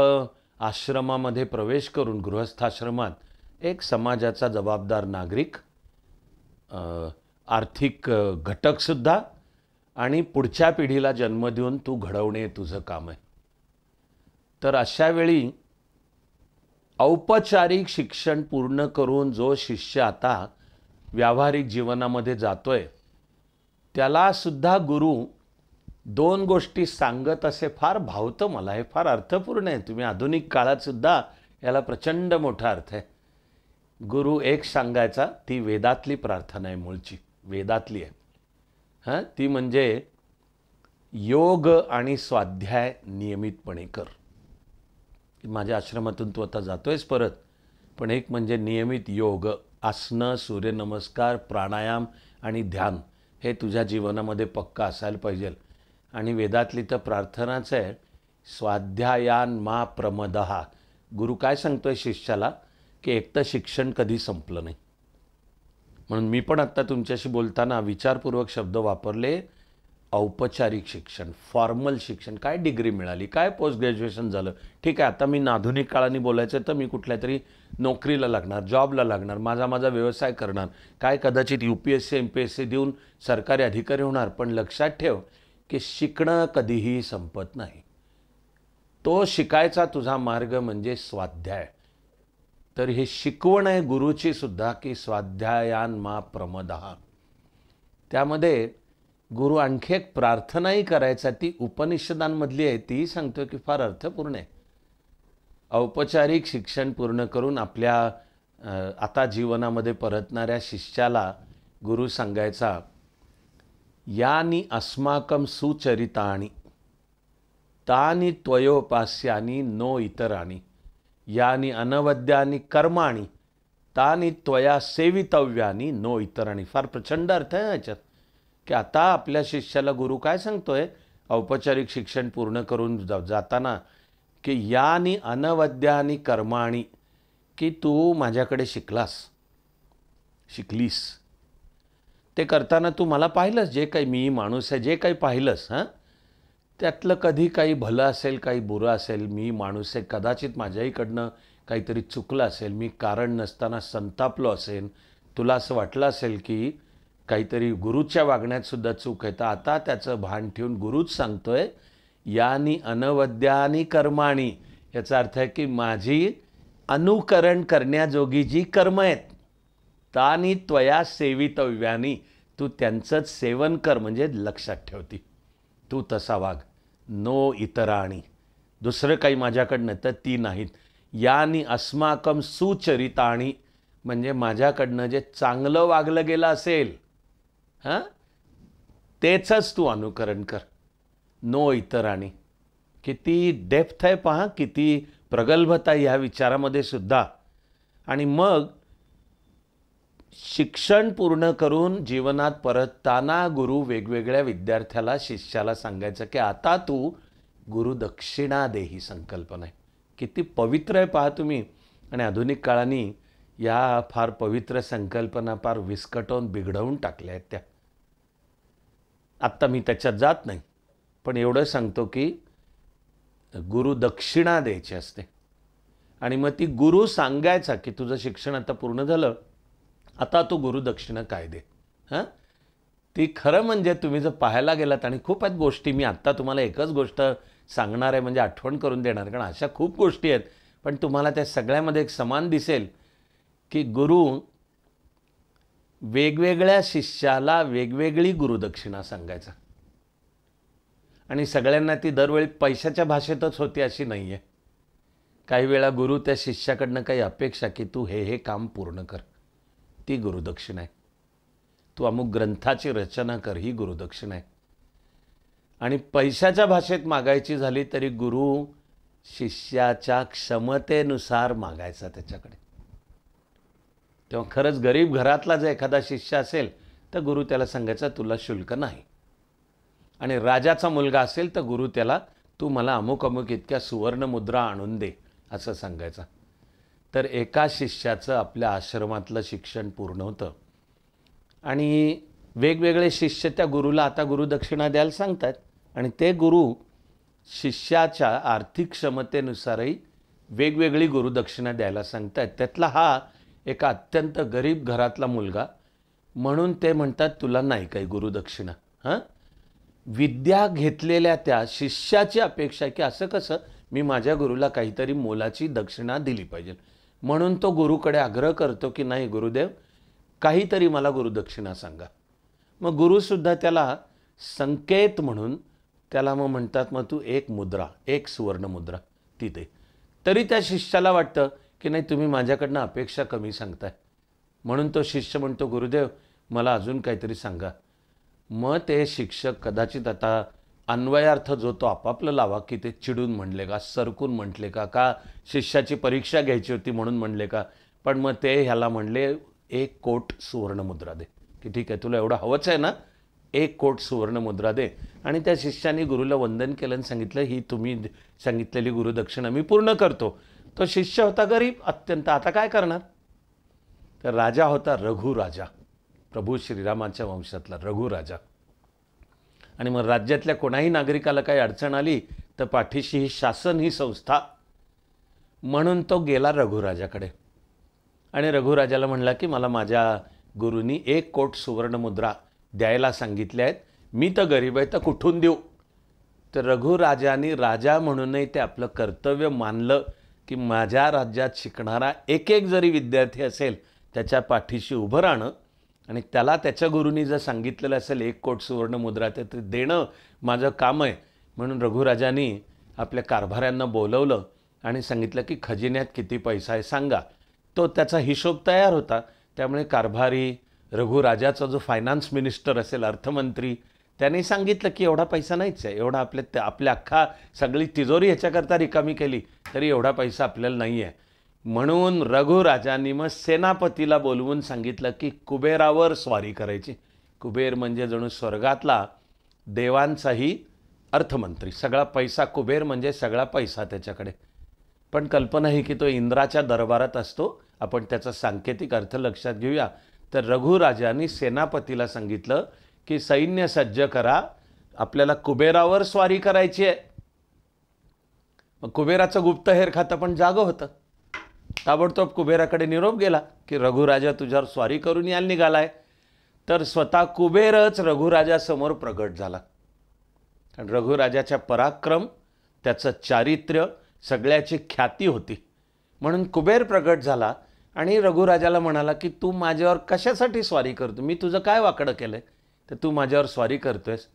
Speaker 2: आश्रमामध्ये प्रवेश करून गृहस्थाश्रमात एक समाजाचा जबाबदार नागरिक, आर्थिक घटकसुद्धा आणि पुढच्या पिढीला जन्म देऊन तू घडवणे तुझं काम आहे. तर अशा वेळी औपचारिक शिक्षण पूर्ण करून जो शिष्य आता व्यावहारिक जीवनामध्ये जातोय त्याला सुद्धा गुरु 2 गोष्टी सांगत असे. फार भावतं मला, हे फार अर्थपूर्ण आहे. तुम्ही आधुनिक काळात सुद्धा याला प्रचंड मोठा अर्थ आहे. गुरु एक सांगायचा, ती वेदातली प्रार्थना आहे, मूळची वेदातली आहे. ती म्हणजे योग आणि स्वाध्याय नियमितपणे कर. माझ्या आश्रमातून तू आता जातोयस परत, पण एक म्हणजे नियमित योग, आसनं, सूर्यनमस्कार, प्राणायाम आणि ध्यान हे तुझ्या जीवनामध्ये पक्का असायला पाहिजे. आणि वेदातली तर प्रार्थनाच आहे, स्वाध्यायान मा प्रमदहा. गुरु काय सांगतोय शिष्याला की एक तर शिक्षण कधी संपलं नाही. म्हणून मी पण आत्ता तुमच्याशी बोलताना विचारपूर्वक शब्द वापरले. औपचारिक शिक्षण, फॉर्मल शिक्षण. काय डिग्री मिळाली, काय पोस्ट ग्रॅज्युएशन झालं, ठीक आहे. आता मी आधुनिक काळाने बोलायचं तर मी कुठल्या तरी नोकरीला लागणार, जॉबला लागणार, माझा व्यवसाय करणार, काय कदाचित UPSC MPSC देऊन सरकारी अधिकारी होणार. पण लक्षात ठेव की शिकणं कधीही संपत नाही. तो शिकायचा तुझा मार्ग म्हणजे स्वाध्याय. तर हे शिकवण आहे गुरुची सुद्धा की स्वाध्यायान मा प्रमदहा. त्यामध्ये गुरु आणखी एक प्रार्थनाही करायचा, ती उपनिषदांमधली आहे, तीही सांगतो की फार अर्थपूर्ण आहे. औपचारिक शिक्षण पूर्ण करून आपल्या आता जीवनामध्ये परतणाऱ्या शिष्याला गुरु सांगायचा, यानी अस्माकं सुचरितानि तानि त्वयोपास्यानि नो इतराणि यानी अनवद्यानि कर्माणि तानि त्वया सेवितव्यानि नो इतराणि. फार प्रचंड अर्थ आहे याच्यात की आता आपल्या शिष्याला गुरु काय सांगतोय औपचारिक शिक्षण पूर्ण करून जाताना की यानी अनवद्यानि कर्माणि, की तू माझ्याकडे शिकलीस, ते करताना तू मला पाहिलंस, जे काही मी माणूस आहे जे काही पाहिलंस, त्यातलं कधी काही भलं असेल काही बुरं असेल, मी माणूस आहे, कदाचित माझ्याहीकडनं काहीतरी चुकलं असेल, मी कारण नसताना संतापलो असेल, तुला असं वाटलं असेल की काहीतरी गुरुच्या वागण्यात सुद्धा चूक आहे, तर आता त्याचं भान ठेवून गुरुच सांगतोय यानी अनवद्यानी कर्माणी. याचा अर्थ आहे की माझी अनुकरण करण्याजोगी जी कर्म आहेत तानी त्वया सेवितव्यानी, तू त्यांचंच सेवन कर. म्हणजे लक्षात ठेवती तू तसा वाग. नो इतराणी, दुसरं काही माझ्याकडनं तर ती नाहीत. यानी अस्माकं सुचरिताणी, म्हणजे माझ्याकडनं जे चांगलं वागलं गेलं असेल तेचंच तू अनुकरण कर. नो इतराणी. किती डेप्थ आहे पहा, किती प्रगल्भता ह्या विचारामध्ये सुद्धा. आणि मग शिक्षण पूर्ण करून जीवनात परतताना गुरु वेगवेगळ्या विद्यार्थ्याला शिष्याला सांगायचं की आता तू गुरुदक्षिणा दे. ही संकल्पना आहे, किती पवित्र आहे पहा तुम्ही. आणि आधुनिक काळाने या फार पवित्र संकल्पना फार विस्कटवून बिघडवून टाकल्या आहेत त्या. आत्ता मी त्याच्यात जात नाही, पण एवढं सांगतो की गुरुदक्षिणा द्यायची असते. आणि मग ती गुरु सांगायचा की तुझं शिक्षण आता पूर्ण झालं, आता तू गुरुदक्षिणा काय दे. ती खरं म्हणजे तुम्ही जर पाहायला गेलात, आणि खूप आहेत गोष्टी, मी आत्ता तुम्हाला एकच गोष्ट सांगणार आहे म्हणजे आठवण करून देणार, कारण अशा खूप गोष्टी आहेत, पण तुम्हाला त्या सगळ्यामध्ये एक समान दिसेल की गुरु वेगवेगळ्या शिष्याला वेगवेगळी गुरुदक्षिणा सांगायचा. आणि सगळ्यांना ती दरवेळी पैशाच्या भाषेतच होती अशी नाही आहे. काही वेळा गुरु त्या शिष्याकडनं काही अपेक्षा की तू हे काम पूर्ण कर, ती गुरुदक्षिणा आहे. तू अमुक ग्रंथाची रचना कर, ही गुरुदक्षिणा आहे. आणि पैशाच्या भाषेत मागायची झाली तरी गुरु शिष्याच्या क्षमतेनुसार मागायचा त्याच्याकडे. तेव्हा खरंच गरीब घरातला जर एखादा शिष्य असेल तर गुरु त्याला सांगायचा तुला शुल्क नाही. आणि राजाचा मुलगा असेल तर गुरु त्याला तू मला अमुक अमुक इतक्या सुवर्ण मुद्रा आणून दे असं सांगायचा. तर एका शिष्याचं आपल्या आश्रमातलं शिक्षण पूर्ण होतं. आणि वेगवेगळे शिष्य त्या गुरुला आता गुरुदक्षिणा द्यायला सांगतात. आणि ते गुरु शिष्याच्या आर्थिक क्षमतेनुसारही वेगवेगळी गुरुदक्षिणा द्यायला सांगतात. त्यातला हा एका अत्यंत गरीब घरातला मुलगा, म्हणून ते म्हणतात तुला नाही काही गुरुदक्षिणा. विद्या घेतलेल्या त्या शिष्याची अपेक्षा आहे की असं कसं मी माझ्या गुरुला काहीतरी मोलाची दक्षिणा दिली पाहिजे. म्हणून तो गुरुकडे आग्रह करतो की नाही गुरुदेव काहीतरी मला गुरुदक्षिणा सांगा. मग गुरुसुद्धा त्याला संकेत म्हणून त्याला मग म्हणतात मग तू एक मुद्रा, एक सुवर्ण मुद्रा ती दे. तरी त्या शिष्याला वाटतं की नाही तुम्ही माझ्याकडनं अपेक्षा कमी सांगताय. म्हणून तो शिष्य म्हणतो गुरुदेव मला अजून काहीतरी सांगा. मग ते शिक्षक कदाचित आता अन्वयार्थ जो तो आपापलं लावा की ते चिडून म्हणले का, सरकून म्हटले का, का शिष्याची परीक्षा घ्यायची होती म्हणून म्हणले का, पण मग ते ह्याला म्हणले 1 कोट सुवर्ण मुद्रा दे. की ठीक आहे तुला एवढं हवंच आहे ना, 1 कोट सुवर्ण मुद्रा दे. आणि त्या शिष्याने गुरुला वंदन केलं आणि सांगितलं ही तुम्ही सांगितलेली गुरुदक्षिणा मी पूर्ण करतो. तो शिष्य होता गरीब अत्यंत, आता काय करणार. तर राजा होता रघु राजा, प्रभू श्रीरामाच्या वंशातला रघु राजा. आणि मग राज्यातल्या कोणाही नागरिकाला काही अडचण आली तर पाठीशी ही शासन ही संस्था. म्हणून तो गेला रघुराजाकडे आणि रघुराजाला म्हणला की मला माझ्या गुरुनी 1 कोट सुवर्ण मुद्रा द्यायला सांगितल्या आहेत, मी तर गरीब आहे तर कुठून देऊ. तर रघुराजाने राजा म्हणूनही ते आपलं कर्तव्य मानलं की माझ्या राज्यात शिकणारा एक जरी विद्यार्थी असेल त्याच्या पाठीशी उभं राहणं आणि त्याला त्याच्या गुरुनी जर सांगितलेलं असेल 1 कोट सुवर्ण मुद्रा ते देणं माझं काम आहे. म्हणून रघुराजांनी आपल्या कारभाऱ्यांना बोलवलं आणि सांगितलं की खजिन्यात किती पैसा आहे सांगा. तो त्याचा हिशोब तयार होता. त्यामुळे कारभारी रघुराजाचा जो फायनान्स मिनिस्टर असेल अर्थमंत्री त्याने सांगितलं की एवढा पैसा नाहीच आहे, एवढा आपल्या अख्खा सगळी तिजोरी ह्याच्याकरता रिकामी केली तरी एवढा पैसा आपल्याला नाही आहे. म्हणून रघुराजांनी मग सेनापतीला बोलवून सांगितलं की कुबेरावर स्वारी करायची. कुबेर म्हणजे जणू स्वर्गातला देवांचाही अर्थमंत्री, सगळा पैसा. कुबेर म्हणजे सगळा पैसा त्याच्याकडे. पण कल्पना ही की तो इंद्राच्या दरबारात असतो. आपण त्याचा सांकेतिक अर्थ लक्षात घेऊया. तर रघुराजांनी सेनापतीला सांगितलं की सैन्य सज्ज करा, आपल्याला कुबेरावर स्वारी करायची आहे. मग कुबेराचं गुप्तहेर खातं पण जागं होतं. ताबडतोब कुबेराकडे निरोप गेला की रघुराजा तुझ्यावर स्वारी करून यायला निघालाय. तर स्वतः कुबेरच रघुराजासमोर प्रगट झाला. कारण रघुराजाच्या पराक्रम, त्याचं चारित्र्य, सगळ्याची ख्याती होती. म्हणून कुबेर प्रगट झाला आणि रघुराजाला म्हणाला की तू माझ्यावर कशासाठी स्वारी करतो, मी तुझं काय वाकडं केलंय तर तू माझ्यावर स्वारी करतोयस.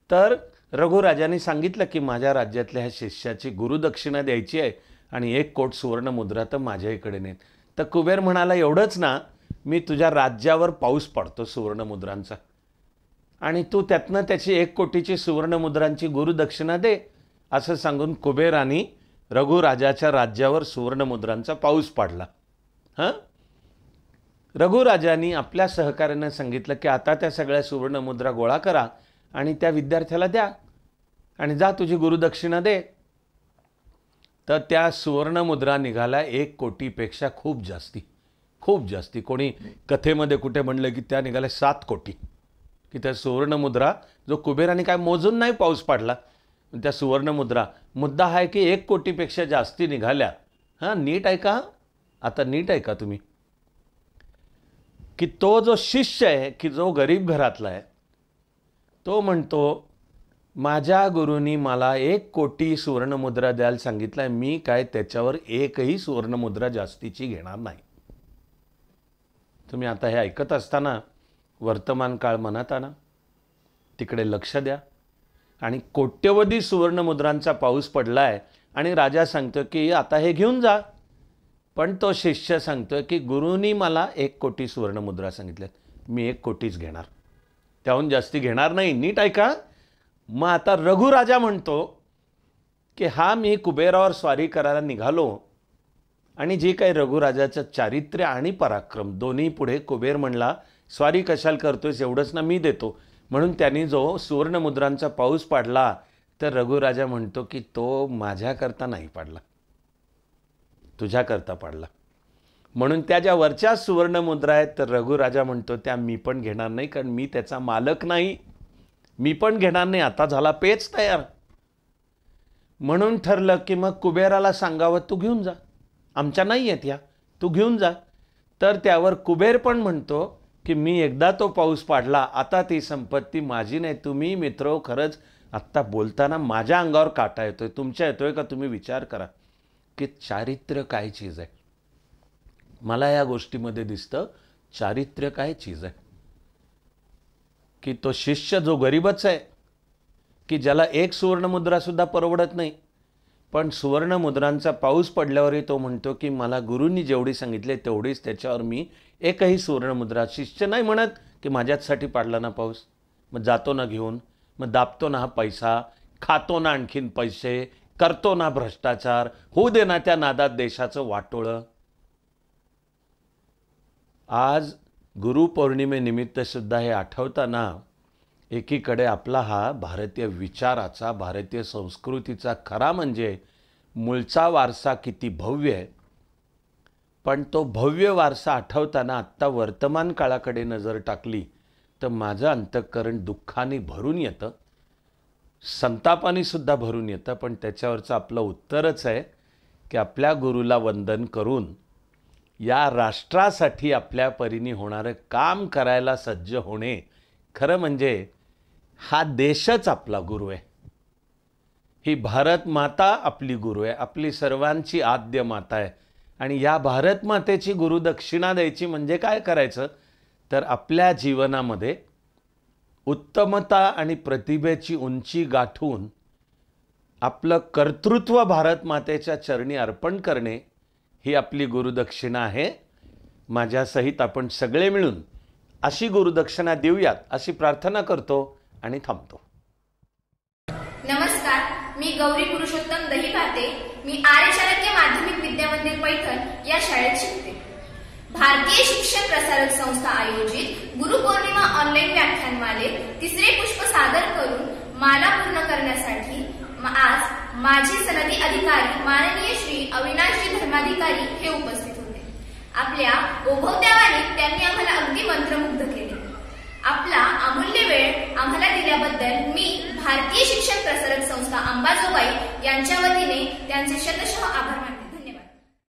Speaker 2: तर रघुराजाने सांगितलं की माझ्या राज्यातल्या ह्या शिष्याची गुरुदक्षिणा द्यायची आहे आणि 1 कोट सुवर्ण मुद्रा तर माझ्या इकडे नाहीत. तर कुबेर म्हणाला एवढंच ना, मी तुझ्या राज्यावर पाऊस पडतो सुवर्ण मुद्रांचा आणि तू त्यातनं त्याची 1 कोटीची सुवर्ण मुद्रांची गुरुदक्षिणा दे. असं सांगून कुबेराने रघुराजाच्या राज्यावर सुवर्ण मुद्रांचा पाऊस पाडला. रघुराजांनी आपल्या सहकार्यानं सांगितलं की आता त्या सगळ्या सुवर्ण मुद्रा गोळा करा आणि त्या विद्यार्थ्याला द्या आणि जा तुझी गुरुदक्षिणा दे. तर त्या सुवर्ण मुद्रा निघाल्या 1 कोटीपेक्षा खूप जास्ती. कोणी कथेमध्ये कुठे म्हणलं की त्या निघाल्या 7 कोटी. की त्या सुवर्ण मुद्रा जो कुबेराने काय मोजून नाही पाऊस पाडला, त्या सुवर्ण मुद्दा आहे की 1 कोटीपेक्षा जास्ती निघाल्या. नीट ऐका, आता नीट ऐका तुम्ही की तो जो शिष्य आहे की जो गरीब घरातला आहे तो म्हणतो माझ्या गुरुनी मला 1 कोटी सुवर्ण मुद्रा द्यायला सांगितलं आहे, मी काय त्याच्यावर एकही सुवर्ण मुद्रा जास्तीची घेणार नाही. तुम्ही आता हे ऐकत असताना वर्तमान काळ मनात आणा, तिकडे लक्ष द्या. आणि कोट्यवधी सुवर्ण मुद्रांचा पाऊस पडला आहे आणि राजा सांगतो की आता हे घेऊन जा. पण तो शिष्य सांगतोय की गुरुनी मला 1 कोटी सुवर्ण मुद्रा सांगितल्यात, मी 1 कोटीच घेणार, त्याहून जास्ती घेणार नाही. नीट ऐका. मग आता रघुराजा म्हणतो की हा मी कुबेरावर स्वारी करायला निघालो आणि जे काही रघुराजाचं चारित्र्य आणि पराक्रम दोन्ही पुढे कुबेर म्हणला, स्वारी कशाला करतोयस, एवढंच ना मी देतो. म्हणून त्यांनी जो सुवर्णमुद्रांचा पाऊस पाडला, तर रघुराजा म्हणतो की तो माझ्याकरता नाही पाडला, तुझ्याकरता पाडला. म्हणून त्या ज्या वरच्या सुवर्णमुद्रा आहेत, तर रघुराजा म्हणतो त्या मी पण घेणार नाही, कारण मी त्याचा मालक नाही, मी पण घेणार नाही. आता झाला पेच तयार. म्हणून ठरलं की मग कुबेराला सांगावं, तू घेऊन जा, आमच्या नाही आहेत या, तू घेऊन जा. तर त्यावर कुबेर पण म्हणतो की मी एकदा तो पाऊस पाडला, आता ती संपत्ती माझी नाही. तुम्ही मित्र खरंच आत्ता बोलताना माझ्या अंगावर काटा येतोय, तुमच्या येतोय का? तुम्ही विचार करा की चारित्र्य काय चीज आहे. मला या गोष्टीमध्ये दिसतं चारित्र्य काय चीज आहे, की तो शिष्य जो गरीबच आहे, की ज्याला एक सुवर्णमुद्रासुद्धा परवडत नाही, पण सुवर्णमुद्रांचा पाऊस पडल्यावरही तो म्हणतो की मला गुरूंनी जेवढी सांगितले तेवढीच, त्याच्यावर मी एकही सुवर्णमुद्रा. शिष्य नाही म्हणत की माझ्याचसाठी पाडला ना पाऊस, मग जातो ना घेऊन, मग दाबतो ना हा पैसा, खातो ना आणखीन पैसे, करतो ना भ्रष्टाचार, होऊ दे ना त्या नादात देशाचं वाटोळं. आज गुरुपौर्णिमेनिमित्त सुद्धा हे आठवताना एकीकडे आपला हा भारतीय विचाराचा, भारतीय संस्कृतीचा खरा म्हणजे मूळचा वारसा किती भव्य आहे, पण तो भव्य वारसा आठवताना आत्ता वर्तमान काळाकडे नजर टाकली तर माझं अंतःकरण दुःखाने भरून येतं, संतापाने सुद्धा भरून येतं. पण त्याच्यावरचं आपलं उत्तरच आहे की आपल्या गुरुला वंदन करून या राष्ट्रासाठी आपल्या परीने होणारं काम करायला सज्ज होणे. खरं म्हणजे हा देशच आपला गुरु आहे, ही भारत माता आपली गुरु आहे, आपली सर्वांची आद्य माता आहे. आणि या भारत मातेची गुरुदक्षिणा द्यायची म्हणजे काय करायचं, तर आपल्या जीवनामध्ये उत्तमता आणि प्रतिभेची उंची गाठून आपलं कर्तृत्व भारत मातेच्या चरणी अर्पण करणे ही आपली गुरुदक्षिणा आहे. माझ्यासहित आपण सगळे मिळून अशी गुरुदक्षिणा देऊयात अशी प्रार्थना करतो आणि थांबतो.
Speaker 3: नमस्कार, मी गौरी पुरुषोत्तम दहीभाते. मी आर्य चाणक्य माध्यमिक विद्यामंदिर पैठण या शाळेत शिकते. भारतीय शिक्षण प्रसारक संस्था आयोजित गुरुपौर्णिमा ऑनलाईन व्याख्यानमालेत तिसरे पुष्प सादर करून माला पूर्ण करण्यासाठी आज माजी सनदी अधिकारी माननीय श्री अविनाशजी धर्माधिकारी हे उपस्थित होते. आपल्या ओघवत्यावाने त्यांनी आम्हाला अगदी मंत्रमुग्ध केले. आपला अमूल्य वेळ आम्हाला दिल्याबद्दल मी भारतीय शिक्षण प्रसारक संस्था अंबाजोगाई यांच्या वतीने त्यांचे शतशः आभार मानते.